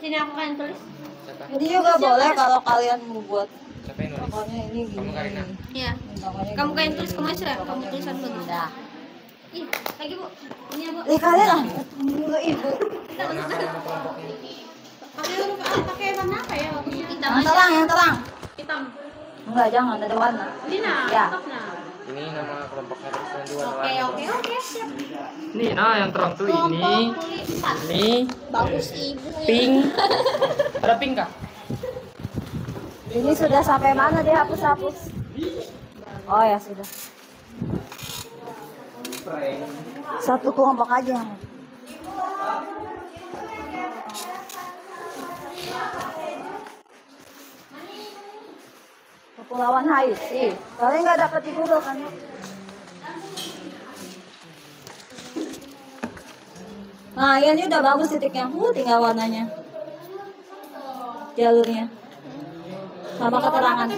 D: Sini aku kan tulis.
A: Siapa?
B: Ini juga boleh kalau kalian mau buat.
A: Siapa yang nulis?
B: Pokoknya ini gini.
A: Kamu, Karina?
D: Iya.
B: Pokoknya
D: Kamu
B: gini.
D: kayak tulis kamu aja, kamu tulisan dulu.
B: Dah.
D: Ih, lagi, Bu. Ini ya, Bu.
B: Kalian lah. Dulu ibu.
D: Pakai warna apa ya? Hitam
B: Yang
D: aja.
B: terang.
D: Hitam.
B: Enggak, jangan ada warna.
D: Ini nah,
B: Ya.
D: tetap nah.
A: Ini nama kelompoknya terus dua
D: Oke, siap.
E: Nih, yang terang tuh
D: Kelompok
E: ini.
D: kulit empat.
E: Ini
D: Bagus ibu.
E: pink. Ada pink kah?
B: Ini sudah sampai mana dia hapus? Oh ya sudah. Satu kelompok aja. Kepulauan Haiti. Kalian nggak dapat di Google kan? Nah, ini udah bagus titiknya. Tinggal warnanya. Jalurnya. Sama keterangan.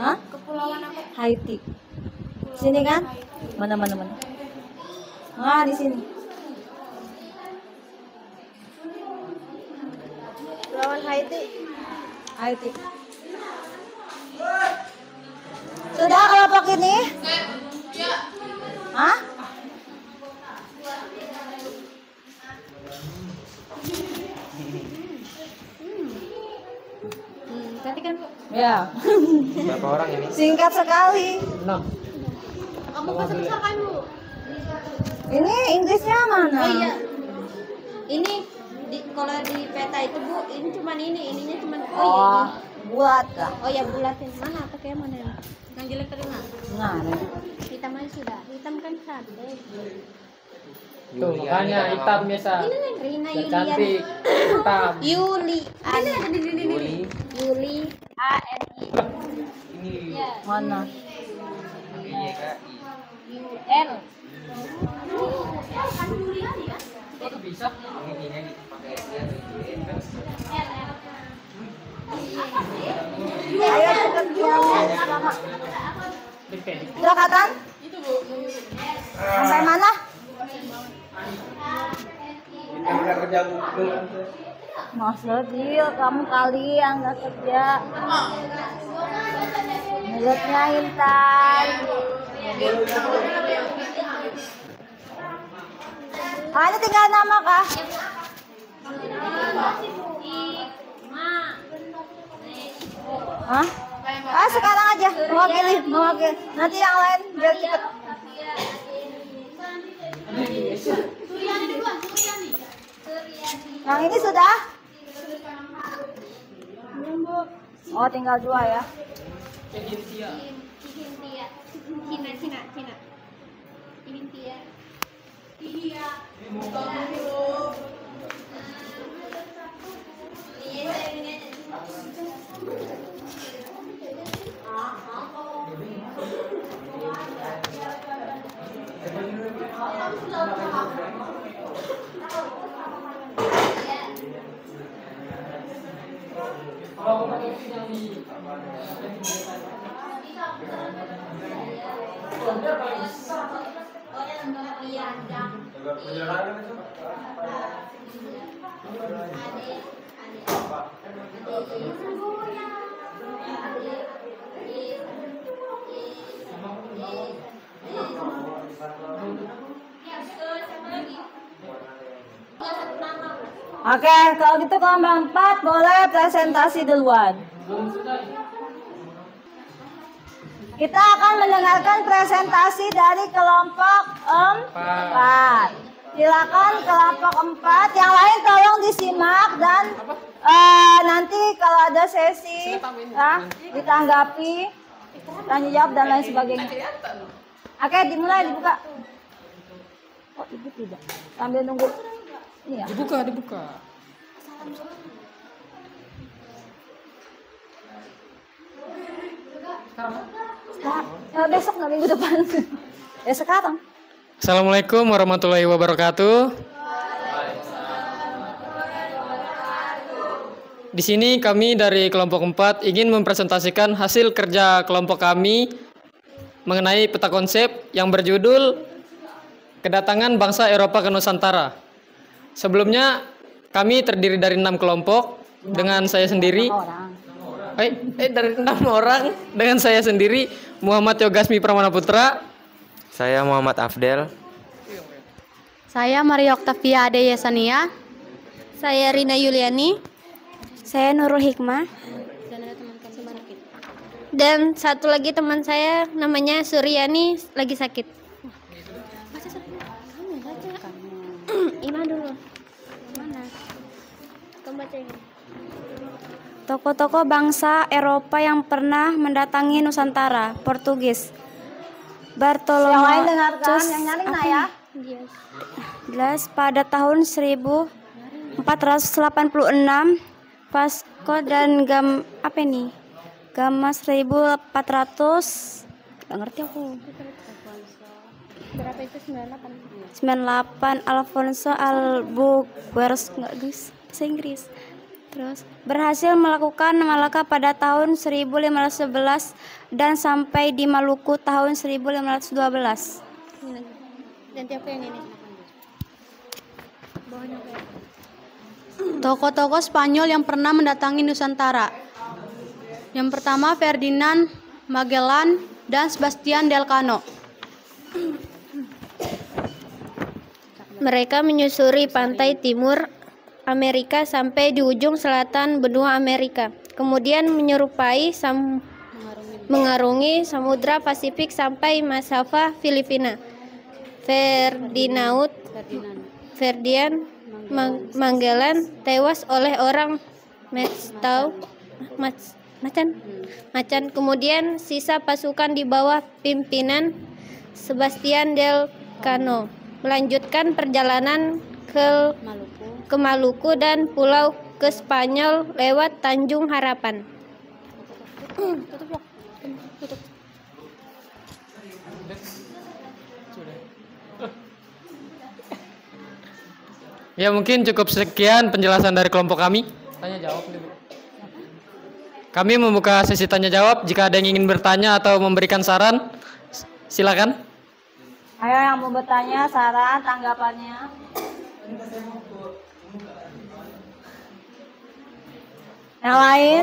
B: Hah?
D: Kepulauan apa?
B: Haiti. Sini kan? Mana. Nah, di sini.
D: Lawan Haiti.
B: Haiti. Sudah kelompok ini? Hah?
D: Gantikan Bu.
B: Ya.
E: Berapa orang ini?
B: Singkat sekali.
E: 6.
D: Kamu pesan kan Bu?
B: Ini Inggrisnya mana?
D: Oh iya. Ini kalau di peta itu Bu, ini cuman ininya cuman
B: Oh, buat dah.
D: Oh ya bulatin mana pakai mana? Yang jelek terima.
B: Nah,
D: Hitam aja sudah. Hitam kan cantik.
E: Tuh, makanya hitam biasa.
D: Ini nih Rina
E: Biar
D: Yulian.
E: cantik. Hitam.
D: Yuli. Ada di sini. Yuli A N I. Ya.
B: mana?
D: U L.
E: Kok bisa?
B: Ayo cepet yang sama. Sudah Katan? Sampai mana? Masa Dil, kamu kali yang nggak kerja. Mulutnya Intan. Hanya tinggal nama kah? Hah? Ah, sekarang aja mewakili. Nanti yang lain biar cepet. Yang ini sudah? Oh, tinggal 2 ya. Oke, kalau gitu kelompok 4 boleh presentasi duluan. Kita akan mendengarkan presentasi dari kelompok 4. Silakan kelompok 4. Yang lain tolong disimak dan nanti kalau ada sesi ditanggapi, tanya jawab dan lain sebagainya. Oke, dimulai, dibuka. Oh, ibu tidak. Sambil nunggu. Iya.
E: Dibuka.
B: Besok nggak minggu depan. Ya sekarang.
E: Assalamualaikum warahmatullahi wabarakatuh. Di sini kami dari kelompok 4 ingin mempresentasikan hasil kerja kelompok kami mengenai peta konsep yang berjudul Kedatangan Bangsa Eropa ke Nusantara. Sebelumnya kami terdiri dari 6 kelompok dengan saya sendiri. Dari 6 orang dengan saya sendiri, Muhammad Yogasmi Pramana Putra.
F: Saya Muhammad Afdel.
D: Saya Maria Oktavia Ade Yesania. Saya Rina Yuliani. Saya Nurul Hikmah. Dan satu lagi teman saya namanya Suryani lagi sakit. Ima dulu. Mana? Kamu baca ini.
G: Tokoh-tokoh bangsa Eropa yang pernah mendatangi Nusantara. Portugis. Bartolomeu.
B: Yang lain dengarkan, yang nyaring nah ya.
G: Jelas pada tahun 1486 Vasco dan Gama 1400. Gak ngerti aku.
D: Berapa itu 98?
G: 98 Alfonso Albuquerque, nggak guys, bahasa Inggris. Terus berhasil melakukan Malaka pada tahun 1511 dan sampai di Maluku tahun 1512.
D: Ganti aku yang ini. Bawahnya apa ya?
H: Tokoh-tokoh Spanyol yang pernah mendatangi Nusantara. Yang pertama Ferdinand Magellan dan Sebastian Elcano.
G: Mereka menyusuri pantai timur Amerika sampai di ujung selatan benua Amerika. Kemudian mengarungi Samudra Pasifik sampai Masava Filipina. Ferdinand Magellan tewas oleh orang macan. Kemudian sisa pasukan di bawah pimpinan Sebastian Elcano melanjutkan perjalanan ke Maluku dan pulau ke Spanyol lewat Tanjung Harapan.
E: Ya, mungkin cukup sekian penjelasan dari kelompok kami. Tanya jawab dulu. Kami membuka sesi tanya jawab. Jika ada yang ingin bertanya atau memberikan saran, silakan.
B: Ayo yang mau bertanya, saran, tanggapannya. Yang lain?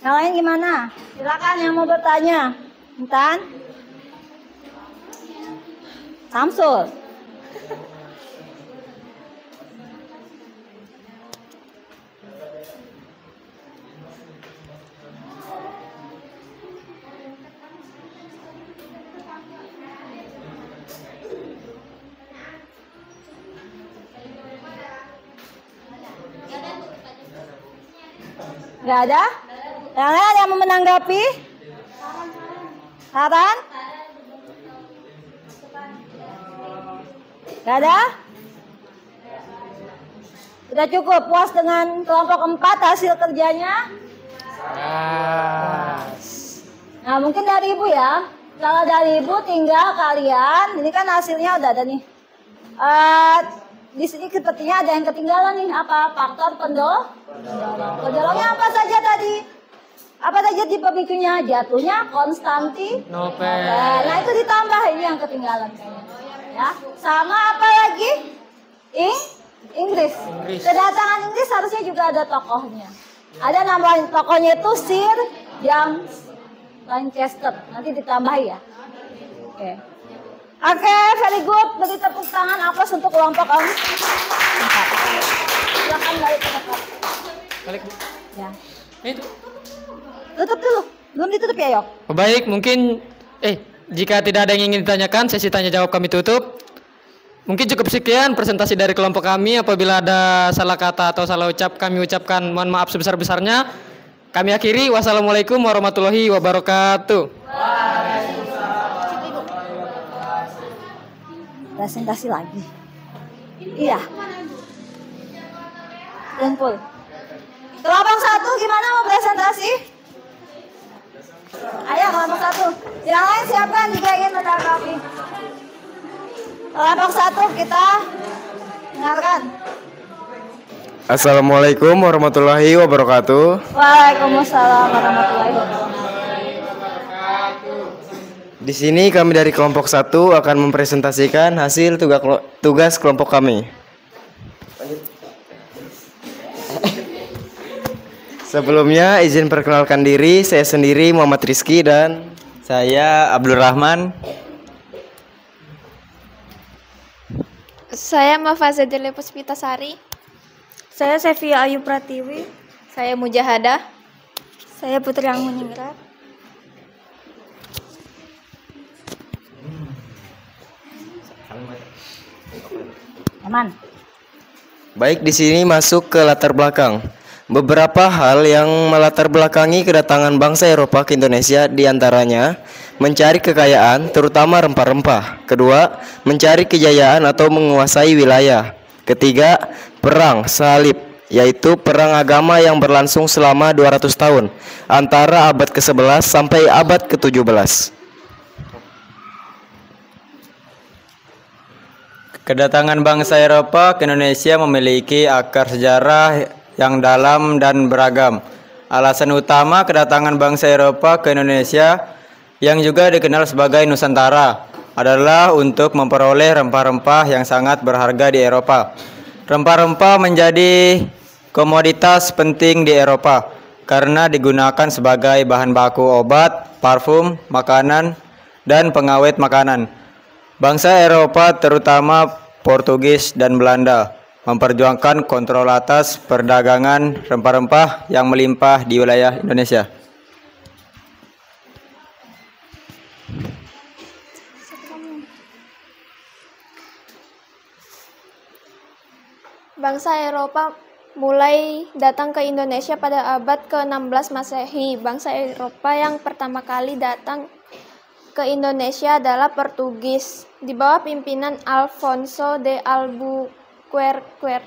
B: Yang lain gimana? Silakan yang mau bertanya. Intan? Samsul? Gak ada? Yang lain ada yang mau menanggapi? Saran? Gak ada? Sudah cukup puas dengan kelompok 4 hasil kerjanya? Nah, mungkin dari Ibu ya. Kalau dari Ibu tinggal kalian, ini kan hasilnya udah ada nih. Di sini sepertinya ada yang ketinggalan nih. Apa faktor pendorongnya apa saja tadi? Apa saja tipe pemicunya? Jatuhnya Konstantinopel. Nah, itu ditambah ini yang ketinggalan. Ya, sama apa lagi? Inggris. Kedatangan Inggris harusnya juga ada tokohnya. Ada nama tokohnya itu Sir James Lancaster. Nanti ditambah ya. Oke, very good. Beri tepuk tangan aplaus untuk kelompok Om. Silakan balik ke tempat.
E: Balik, Bu.
B: Ya.
E: Itu.
B: Tutup dulu. Belum ditutup ya, Yok?
E: Baik, mungkin jika tidak ada yang ingin ditanyakan, sesi tanya jawab kami tutup. Mungkin cukup sekian presentasi dari kelompok kami. Apabila ada salah kata atau salah ucap, kami ucapkan mohon maaf sebesar-besarnya. Kami akhiri. Wassalamualaikum warahmatullahi wabarakatuh.
B: Presentasi lagi. Iya. Kumpul. Kelompok 1 gimana mau presentasi? Ayo kelompok 1. Yang lain siapa jika ingin menanggapi? Kelompok 1 kita dengarkan.
F: Assalamualaikum warahmatullahi wabarakatuh.
B: Waalaikumsalam warahmatullahi wabarakatuh.
F: Di sini kami dari kelompok 1 akan mempresentasikan hasil tugas kelompok kami. Sebelumnya izin perkenalkan diri, saya sendiri Muhammad Rizky dan
I: saya Abdul Rahman.
J: Saya Mafaza Jale Puspitasari.
G: Saya Sevia Ayu Pratiwi.
J: Saya Mujahadah.
G: Saya Putri Angmuningrat.
B: Aman.
F: Baik, di sini masuk ke latar belakang. Beberapa hal yang melatar belakangi kedatangan bangsa Eropa ke Indonesia diantaranya mencari kekayaan, terutama rempah-rempah. Kedua, mencari kejayaan atau menguasai wilayah. Ketiga, perang salib, yaitu perang agama yang berlangsung selama 200 tahun antara abad ke-11 sampai abad ke-17.
I: Kedatangan bangsa Eropa ke Indonesia memiliki akar sejarah yang dalam dan beragam. Alasan utama kedatangan bangsa Eropa ke Indonesia yang juga dikenal sebagai Nusantara, adalah untuk memperoleh rempah-rempah yang sangat berharga di Eropa. Rempah-rempah menjadi komoditas penting di Eropa karena digunakan sebagai bahan baku obat, parfum, makanan, dan pengawet makanan. Bangsa Eropa terutama Portugis dan Belanda memperjuangkan kontrol atas perdagangan rempah-rempah yang melimpah di wilayah Indonesia.
J: Bangsa Eropa mulai datang ke Indonesia pada abad ke-16 Masehi. Bangsa Eropa yang pertama kali datang ke Indonesia adalah Portugis di bawah pimpinan Alfonso de Albuquerque.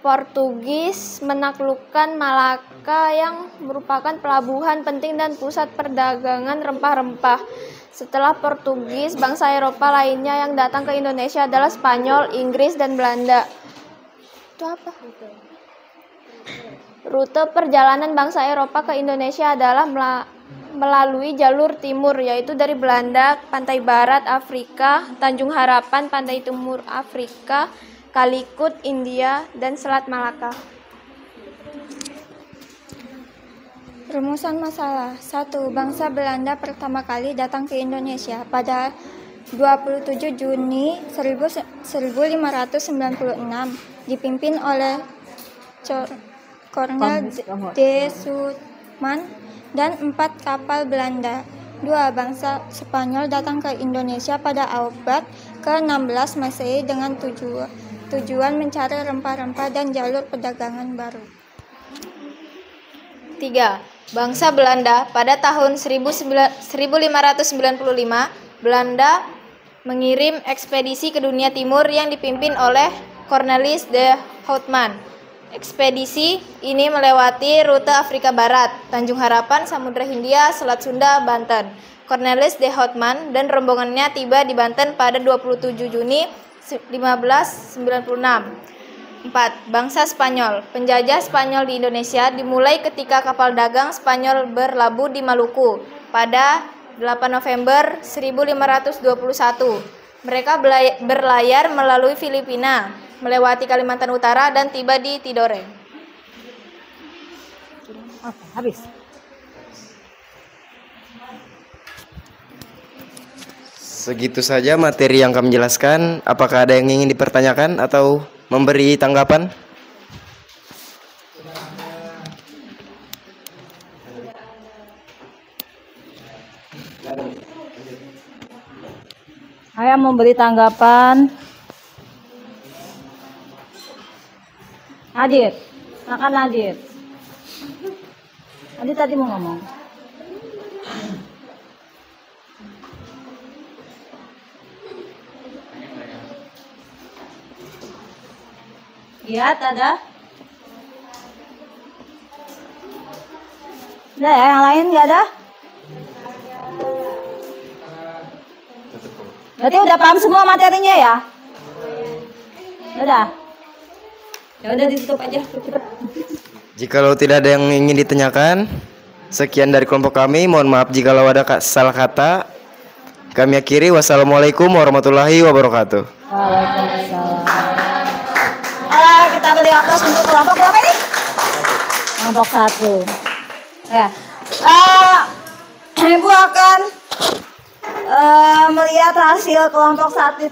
J: Portugis menaklukkan Malaka yang merupakan pelabuhan penting dan pusat perdagangan rempah-rempah. Setelah Portugis, bangsa Eropa lainnya yang datang ke Indonesia adalah Spanyol, Inggris, dan Belanda. Itu apa? Rute perjalanan bangsa Eropa ke Indonesia adalah melalui jalur timur, yaitu dari Belanda, pantai barat Afrika, Tanjung Harapan, pantai timur Afrika, Kalikut, India, dan Selat Malaka.
G: Rumusan masalah. 1. Bangsa Belanda pertama kali datang ke Indonesia pada 27 Juni 1596 dipimpin oleh Cornel de Suttman dan 4 kapal Belanda. 2. Bangsa Spanyol datang ke Indonesia pada abad ke-16 Masehi dengan tujuan mencari rempah-rempah dan jalur perdagangan baru.
J: 3. Bangsa Belanda pada tahun 1595, Belanda mengirim ekspedisi ke dunia timur yang dipimpin oleh Cornelis de Houtman. Ekspedisi ini melewati rute Afrika Barat, Tanjung Harapan, Samudra Hindia, Selat Sunda, Banten. Cornelis de Houtman dan rombongannya tiba di Banten pada 27 Juni 1596. 4. Bangsa Spanyol. Penjajah Spanyol di Indonesia dimulai ketika kapal dagang Spanyol berlabuh di Maluku pada 8 November 1521. Mereka berlayar melalui Filipina, melewati Kalimantan Utara dan tiba di Tidore.
B: Oke, habis.
F: Segitu saja materi yang kami jelaskan. Apakah ada yang ingin dipertanyakan atau memberi tanggapan?
B: Saya memberi tanggapan. Adit, makan Adit. Adit tadi mau ngomong. Lihat ada. Udah ya, yang lain nggak ada? Berarti udah paham semua materinya ya? Udah. Ya udah ditutup aja, cepet.
F: Jikalau tidak ada yang ingin ditanyakan, sekian dari kelompok kami. Mohon maaf jikalau ada salah kata. Kami akhiri. Wassalamualaikum warahmatullahi wabarakatuh.
B: Waalaikumsalam. Kita beri aplaus untuk kelompok berapa ini? Kelompok 1. Ya. Ibu akan melihat hasil kelompok 1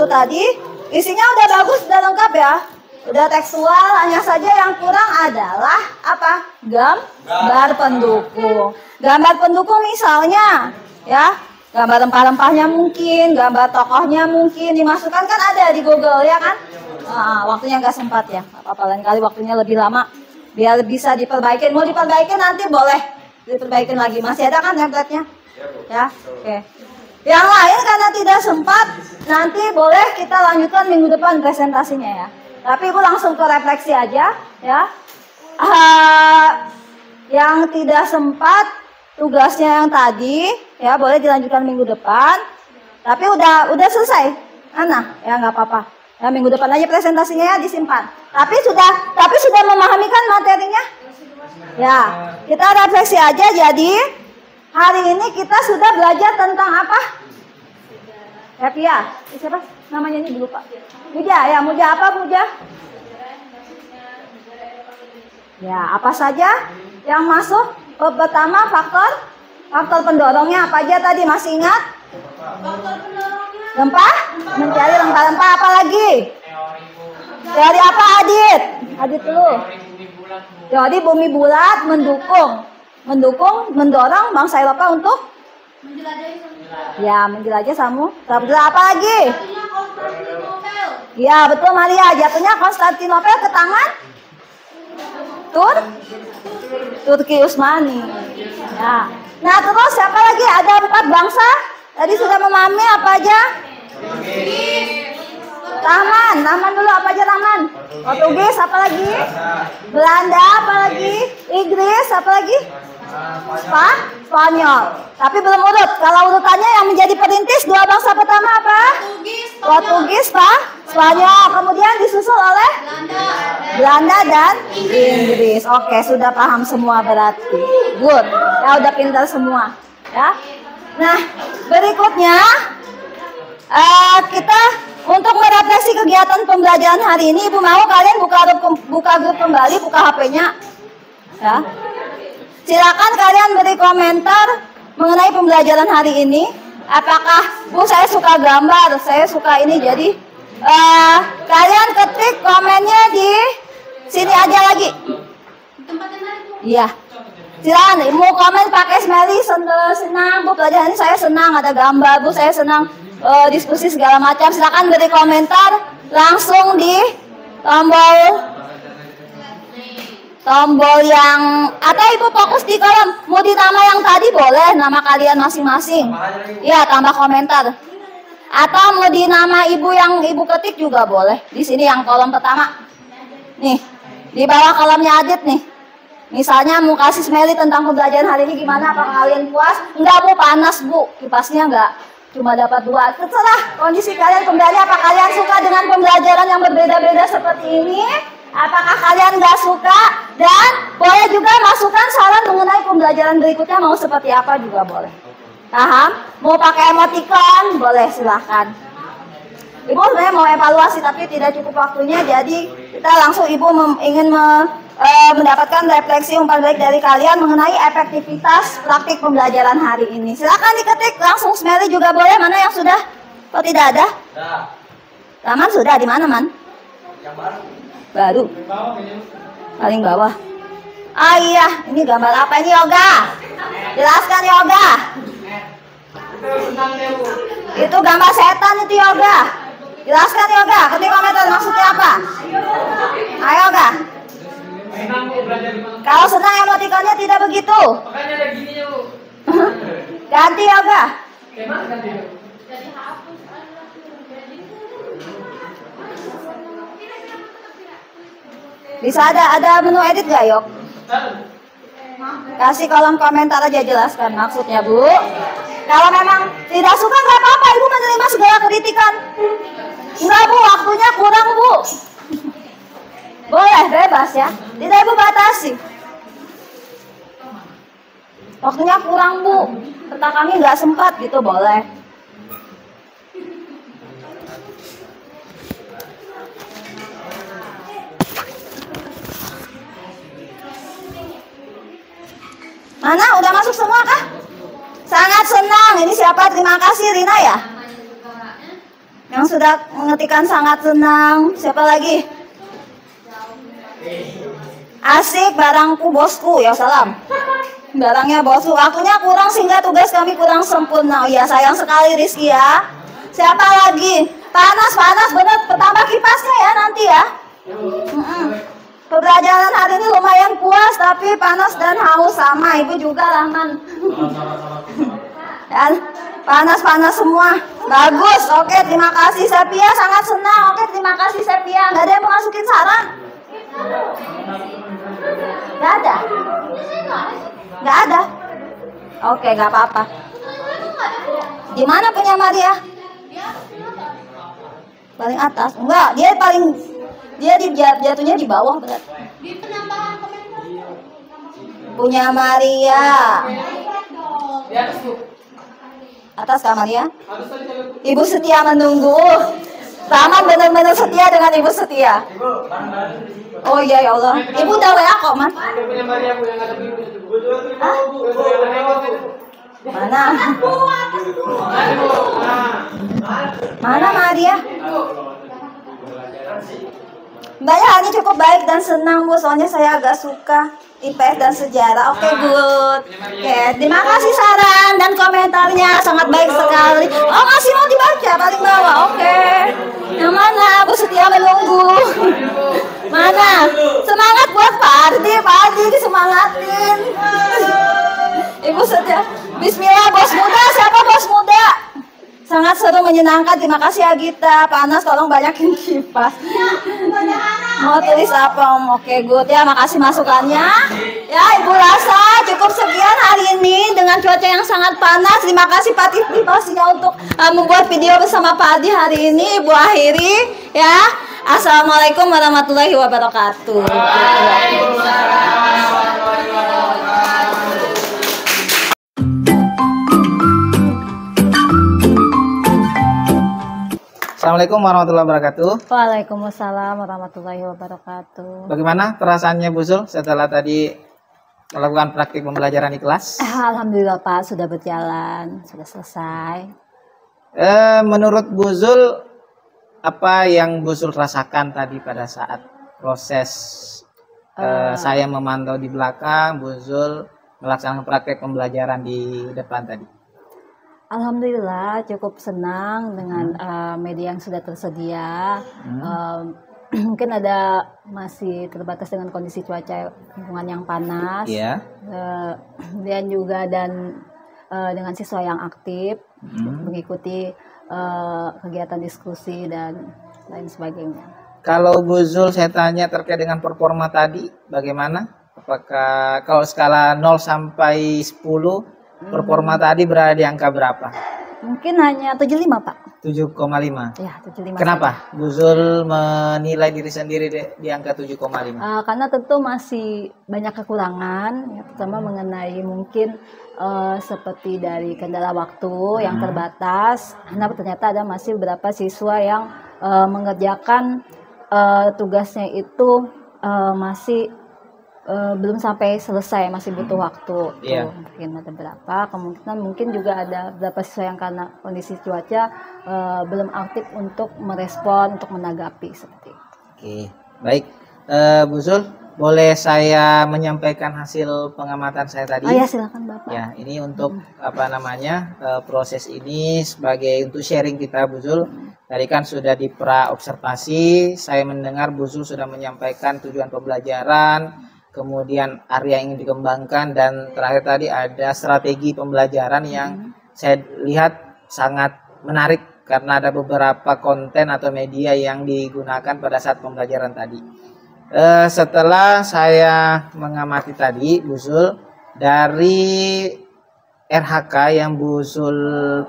B: tadi. Isinya udah bagus, udah lengkap ya. Udah tekstual, hanya saja yang kurang adalah apa? Gambar pendukung. Gambar pendukung misalnya, ya, gambar rempah-rempahnya mungkin, gambar tokohnya mungkin dimasukkan, kan ada di Google ya kan? Waktunya nggak sempat ya, apa-apa lain kali waktunya lebih lama biar bisa diperbaikin. Mau diperbaikin nanti boleh diperbaikin lagi. Masih ada kan template-nya? Ya, oke. Yang lain karena tidak sempat, nanti boleh kita lanjutkan minggu depan presentasinya ya. Tapi Ibu langsung ke refleksi aja ya. Yang tidak sempat tugasnya yang tadi ya boleh dilanjutkan minggu depan. Tapi udah selesai. Ya nggak apa-apa. Ya minggu depan aja presentasinya ya disimpan. Tapi sudah memahami kan materinya? Ya, kita refleksi aja. Jadi hari ini kita sudah belajar tentang apa? Sepia. Siapa namanya ini dulu Pak? Muja ya, Muja apa Muja? Ya, apa saja yang masuk? Pertama faktor pendorongnya apa aja tadi, masih ingat? Rempah? Mencari rempah-rempah apa lagi? Teori apa Adit? Adit dulu. Teori bumi bulat mendorong bangsa Eropa untuk menjelajah samudra. Apa lagi? Ya betul Maria, jatuhnya Konstantinopel ke tangan Turki Utsmani. Ya. Nah terus siapa lagi? Ada 4 bangsa. Tadi sudah memahami apa aja? Taman dulu apa aja Taman? Portugis apa lagi? Belanda apa lagi? Inggris apa lagi? Spanyol. Tapi belum urut. Kalau urutannya yang menjadi perintis 2 bangsa pertama apa? Portugis, Spanyol. Kemudian disusul oleh Belanda dan Inggris. Oke, sudah paham semua berarti. Good. Ya udah pintar semua. Ya. Nah, berikutnya kita untuk merefleksi kegiatan pembelajaran hari ini, Ibu mau kalian buka grup kembali, buka HP-nya. Ya. Silakan kalian beri komentar mengenai pembelajaran hari ini. Apakah, Bu saya suka gambar, saya suka ini, jadi kalian ketik komennya di sini aja lagi. Iya. Silakan, mau komen pakai smiley, senang, Bu pelajaran ini saya senang, ada gambar, Bu saya senang diskusi segala macam. Silakan beri komentar langsung di tombol yang atau Ibu fokus di kolom, mau di nama yang tadi boleh, nama kalian masing-masing. Ya, tambah komentar. Atau mau di nama Ibu yang Ibu ketik juga boleh. Di sini yang kolom pertama. Nih, di bawah kolomnya Adit nih. Misalnya mau kasih smiley tentang pembelajaran hari ini gimana, apakah kalian puas? Enggak Bu, panas Bu, kipasnya enggak. Cuma dapat 2. Terserah kondisi kalian kembali, apa kalian suka dengan pembelajaran yang berbeda-beda seperti ini? Apakah kalian nggak suka? Dan boleh juga masukkan saran mengenai pembelajaran berikutnya mau seperti apa juga boleh. Paham? Mau pakai emoticon? Boleh, silahkan. Ibu sebenarnya mau evaluasi tapi tidak cukup waktunya, jadi kita langsung Ibu ingin mendapatkan refleksi umpan balik dari kalian mengenai efektivitas praktik pembelajaran hari ini. Silahkan diketik, langsung smiley juga boleh. Mana yang sudah? Kok tidak ada? Taman sudah, di mana Man? Yang baru. Paling bawah. Ah iya, ini gambar apa ini Yoga? Jelaskan Yoga. Itu gambar setan itu Yoga. Jelaskan Yoga, ketik komentar maksudnya apa? Ayo Yoga. Kalau senang emotikonnya tidak begitu.
E: Makanya ada gininya Bu.
B: Ganti Yoga.
E: Gimana ganti?
B: Bisa ada menu edit gak Yok? Kasih kolom komentar aja, jelaskan maksudnya Bu. Kalau memang tidak suka nggak apa-apa, Ibu menerima segala kritikan. Enggak Bu, waktunya kurang Bu. Boleh, bebas ya. Tidak Ibu batasi. Waktunya kurang Bu, kata kami nggak sempat gitu, boleh. Mana? Udah masuk semua kah? Sangat senang. Ini siapa? Terima kasih Rina ya. Yang sudah mengetikkan sangat senang. Siapa lagi? Asik, barangku bosku. Ya salam. Barangnya bosku. Waktunya kurang sehingga tugas kami kurang sempurna. Oh, ya sayang sekali Rizky ya. Siapa lagi? Panas bener. Pertambah kipasnya ya nanti ya. Pembelajaran hari ini lumayan puas, tapi panas dan haus sama. Ibu juga Rahman. Dan panas semua. Bagus. Oke, terima kasih Sepia. Sangat senang. Oke, terima kasih Sepia. Nggak ada yang mau masukin saran? Nggak ada? Nggak ada? Oke, nggak apa-apa. Gimana punya Maria? Paling atas? Enggak, dia jatuhnya di bawah berarti.
H: Di penambahan komentar.
B: Punya Maria. Atas Kak Maria. Ibu setia menunggu. Rama benar-benar setia dengan Ibu setia. Oh iya ya Allah. Ibu udah WA kok, Man. Hah? Mana? Mana Maria? Mbak Hani cukup baik dan senang, Bu. Soalnya saya agak suka IPS dan sejarah. Oke, good. Oke, terima kasih saran dan komentarnya, sangat baik sekali. Oh, masih mau dibaca paling bawah. Oke. Yang mana? Bu setia menunggu. Mana? Semangat buat Pak Ardi. Pak Ardi disemangatin. Ibu setia. Bismillah, bos muda. Siapa bos muda? Sangat seru, menyenangkan. Terima kasih Agita. Panas, tolong banyakin kipas. Mau tulis apa Om? Oke, good ya. Makasih masukannya. Ya, Ibu rasa cukup sekian hari ini dengan cuaca yang sangat panas. Terima kasih Pak Tifli pastinya untuk membuat video bersama Pak Adi hari ini. Ibu akhiri ya. Assalamualaikum warahmatullahi wabarakatuh.
A: Assalamualaikum warahmatullahi wabarakatuh.
B: Waalaikumsalam warahmatullahi wabarakatuh.
A: Bagaimana perasaannya Bu Zul setelah tadi melakukan praktik pembelajaran di kelas?
B: Alhamdulillah Pak, sudah berjalan, sudah selesai.
A: Menurut Bu Zul, apa yang Bu Zul rasakan tadi pada saat proses saya memantau di belakang, Bu Zul melaksanakan praktik pembelajaran di depan tadi?
B: Alhamdulillah cukup senang dengan media yang sudah tersedia. Mungkin ada masih terbatas dengan kondisi cuaca lingkungan yang panas. Dan juga dengan siswa yang aktif mengikuti kegiatan diskusi dan lain sebagainya.
A: Kalau Bu Zul saya tanya terkait dengan performa tadi, bagaimana? Apakah kalau skala 0 sampai 10 performa tadi berada di angka berapa?
B: Mungkin hanya 75 Pak.
A: 7,5.
B: Ya, 75.
A: Kenapa Bu Zul menilai diri sendiri di angka 7,5?
B: Karena tentu masih banyak kekurangan, ya, terutama mengenai mungkin seperti dari kendala waktu yang terbatas. Karena ternyata ada masih beberapa siswa yang mengerjakan tugasnya itu masih belum sampai selesai, masih butuh waktu. Mungkin ada berapa, kemungkinan mungkin juga ada beberapa siswa yang karena kondisi cuaca belum aktif untuk merespon, untuk menanggapi seperti itu.
A: Oke, baik. Bu Zul, boleh saya menyampaikan hasil pengamatan saya tadi?
B: Oh ya, silakan Bapak.
A: Ya, ini untuk proses ini sebagai untuk sharing kita Bu Zul. Tadi kan sudah di pra observasi, saya mendengar Bu Zul sudah menyampaikan tujuan pembelajaran, kemudian area yang ingin dikembangkan, dan terakhir tadi ada strategi pembelajaran yang saya lihat sangat menarik karena ada beberapa konten atau media yang digunakan pada saat pembelajaran tadi. Setelah saya mengamati tadi Bu Zul, dari RHK yang Bu Zul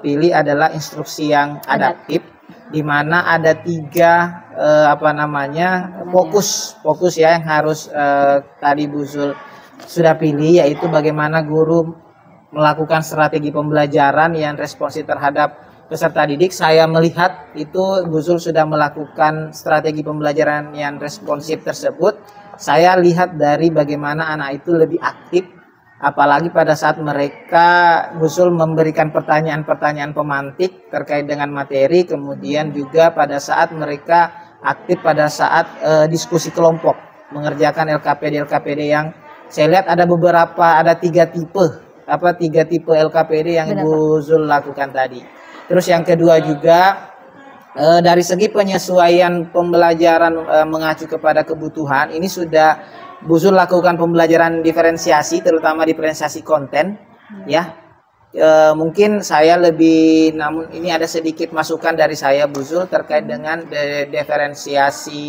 A: pilih adalah instruksi yang adaptif, di mana ada 3 fokus ya yang harus tadi Bu Zul sudah pilih, yaitu bagaimana guru melakukan strategi pembelajaran yang responsif terhadap peserta didik. Saya melihat itu Bu Zul sudah melakukan strategi pembelajaran yang responsif tersebut. Saya lihat dari bagaimana anak itu lebih aktif, apalagi pada saat mereka Bu Zul memberikan pertanyaan-pertanyaan pemantik terkait dengan materi, kemudian juga pada saat mereka aktif pada saat diskusi kelompok mengerjakan LKPD yang saya lihat ada 3 tipe LKPD yang Bu Zul lakukan tadi. Terus yang kedua juga dari segi penyesuaian pembelajaran mengacu kepada kebutuhan, ini sudah Bu Zul lakukan pembelajaran diferensiasi, terutama diferensiasi konten ya. Mungkin saya namun ini ada sedikit masukan dari saya Bu Zul terkait dengan diferensiasi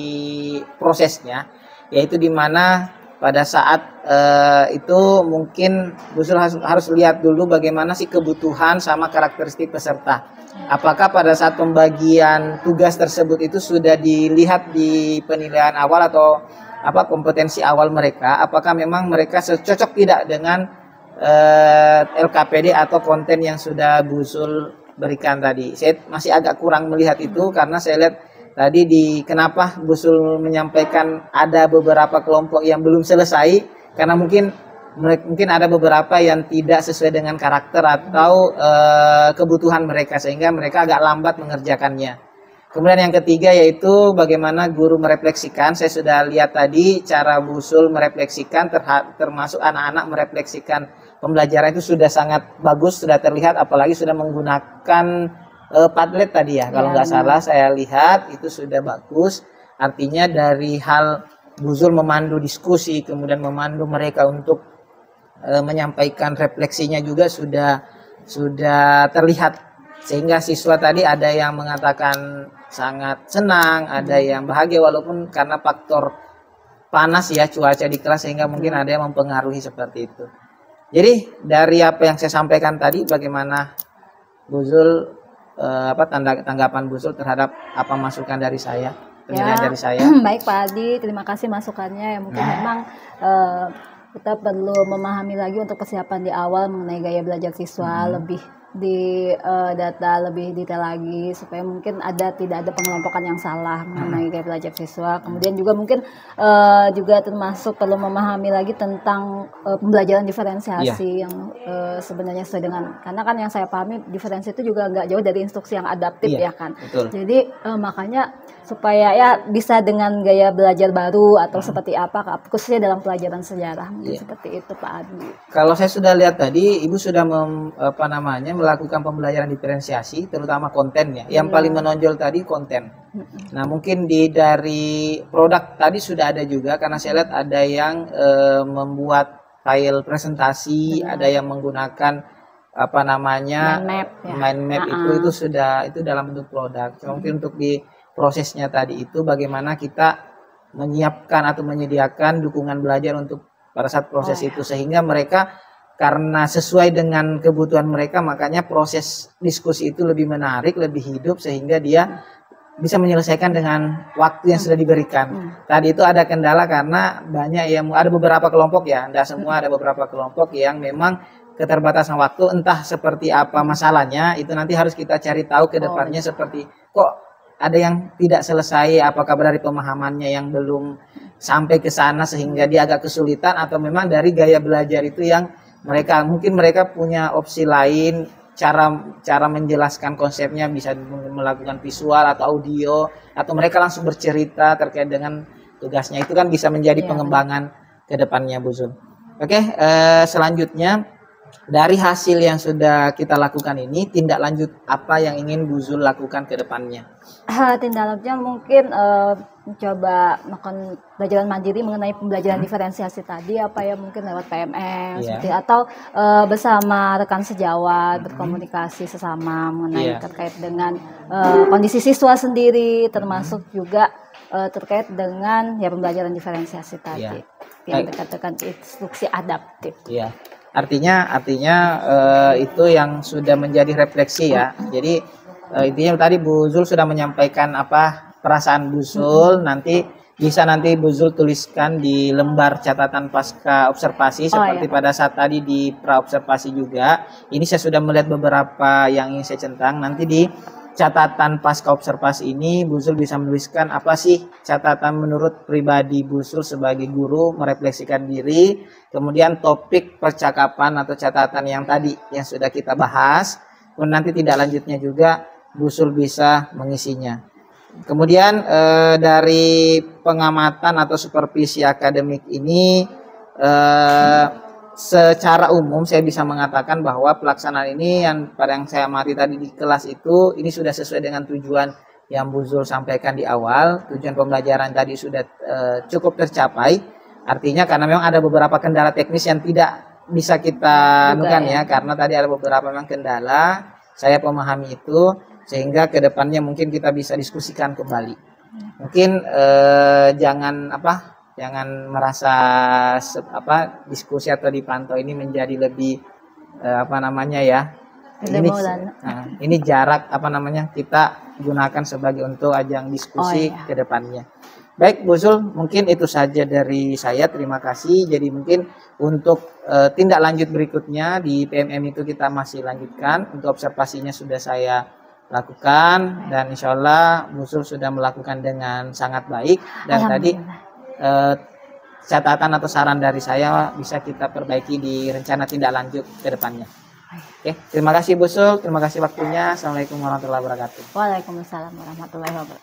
A: prosesnya, yaitu di mana pada saat itu mungkin Bu Zul harus lihat dulu bagaimana sih kebutuhan sama karakteristik peserta. Apakah pada saat pembagian tugas tersebut itu sudah dilihat di penilaian awal atau kompetensi awal mereka, apakah memang mereka cocok tidak dengan LKPD atau konten yang sudah Bu Zul berikan tadi. Saya masih agak kurang melihat itu karena saya lihat tadi kenapa Bu Zul menyampaikan ada beberapa kelompok yang belum selesai karena mungkin ada beberapa yang tidak sesuai dengan karakter atau kebutuhan mereka sehingga mereka agak lambat mengerjakannya. Kemudian yang ketiga yaitu bagaimana guru merefleksikan. Saya sudah lihat tadi cara Bu Zul merefleksikan termasuk anak-anak merefleksikan pembelajaran itu sudah sangat bagus, sudah terlihat apalagi sudah menggunakan Padlet tadi ya. Kalau nggak salah saya lihat itu sudah bagus. Artinya dari hal Bu Zul memandu diskusi kemudian memandu mereka untuk menyampaikan refleksinya juga sudah terlihat. Sehingga siswa tadi ada yang mengatakan sangat senang, ada yang bahagia walaupun karena faktor panas ya cuaca di kelas sehingga mungkin ada yang mempengaruhi seperti itu. Jadi dari apa yang saya sampaikan tadi bagaimana Bu Zul tanggapan Bu Zul terhadap apa masukan dari saya, penilaian dari saya.
B: Baik Pak Adi, terima kasih masukannya ya mungkin memang kita perlu memahami lagi untuk persiapan di awal mengenai gaya belajar siswa lebih di data lebih detail lagi supaya mungkin tidak ada pengelompokan yang salah mengenai gaya belajar siswa. Kemudian juga mungkin juga termasuk perlu memahami lagi tentang pembelajaran diferensiasi yang sebenarnya sesuai dengan karena kan yang saya pahami diferensi itu juga nggak jauh dari instruksi yang adaptif ya kan. Betul. Jadi makanya supaya ya bisa dengan gaya belajar baru atau seperti apa khususnya dalam pelajaran sejarah seperti itu Pak Adi.
A: Kalau saya sudah lihat tadi Ibu sudah melakukan pembelajaran diferensiasi terutama kontennya. Yang paling menonjol tadi konten. Nah, mungkin dari produk tadi sudah ada juga karena saya lihat ada yang membuat file presentasi, ada yang menggunakan mind map itu dalam bentuk produk. Mungkin untuk di prosesnya tadi itu bagaimana kita menyiapkan atau menyediakan dukungan belajar untuk pada saat proses itu sehingga mereka karena sesuai dengan kebutuhan mereka makanya proses diskusi itu lebih menarik, lebih hidup sehingga dia bisa menyelesaikan dengan waktu yang sudah diberikan. Tadi itu ada kendala karena ada beberapa kelompok ya, tidak semua, ada beberapa kelompok yang memang keterbatasan waktu entah seperti apa masalahnya itu nanti harus kita cari tahu ke depannya seperti kok ada yang tidak selesai, apakah dari pemahamannya yang belum sampai ke sana sehingga dia agak kesulitan atau memang dari gaya belajar itu yang mereka punya opsi lain cara menjelaskan konsepnya bisa melakukan visual atau audio atau mereka langsung bercerita terkait dengan tugasnya itu kan bisa menjadi pengembangan ke depannya Bu Zul. Oke, selanjutnya dari hasil yang sudah kita lakukan ini, tindak lanjut apa yang ingin Bu Zul lakukan ke depannya?
B: Tindak lanjutnya mungkin mencoba melakukan pembelajaran mandiri mengenai pembelajaran diferensiasi tadi mungkin lewat PMS atau bersama rekan sejawat berkomunikasi sesama mengenai terkait dengan kondisi siswa sendiri termasuk juga terkait dengan pembelajaran diferensiasi tadi yang dikatakan instruksi adaptif.
A: Artinya itu yang sudah menjadi refleksi ya. Jadi intinya tadi Bu Zul sudah menyampaikan perasaan Bu Zul, nanti Bu Zul tuliskan di lembar catatan pasca observasi seperti pada saat tadi di pra observasi juga. Ini saya sudah melihat beberapa yang ingin saya centang. Nanti di catatan pasca observasi ini Bu Zul bisa menuliskan apa sih catatan menurut pribadi Bu Zul sebagai guru merefleksikan diri, kemudian topik percakapan atau catatan yang tadi yang sudah kita bahas, kemudian nanti tidak lanjutnya juga Bu Zul bisa mengisinya. Kemudian dari pengamatan atau supervisi akademik ini secara umum saya bisa mengatakan bahwa pelaksanaan ini yang saya amati tadi di kelas itu ini sudah sesuai dengan tujuan yang Bu Zul sampaikan di awal. Tujuan pembelajaran tadi sudah cukup tercapai. Artinya karena memang ada beberapa kendala teknis yang tidak bisa kita anukan ya karena tadi ada beberapa memang kendala. Saya memahami itu sehingga kedepannya mungkin kita bisa diskusikan kembali. Mungkin jangan merasa diskusi atau dipantau ini menjadi lebih ini jarak kita gunakan sebagai untuk ajang diskusi ke depannya. Baik Bu Sul, mungkin itu saja dari saya. Terima kasih. Jadi mungkin untuk tindak lanjut berikutnya di PMM itu kita masih lanjutkan. Untuk observasinya sudah saya lakukan dan insya Allah Bu Sul sudah melakukan dengan sangat baik. Dan tadi catatan atau saran dari saya bisa kita perbaiki di rencana tindak lanjut ke depannya. Oke, terima kasih Bu Sul, terima kasih waktunya. Assalamualaikum warahmatullahi wabarakatuh.
B: Waalaikumsalam warahmatullahi wabarakatuh.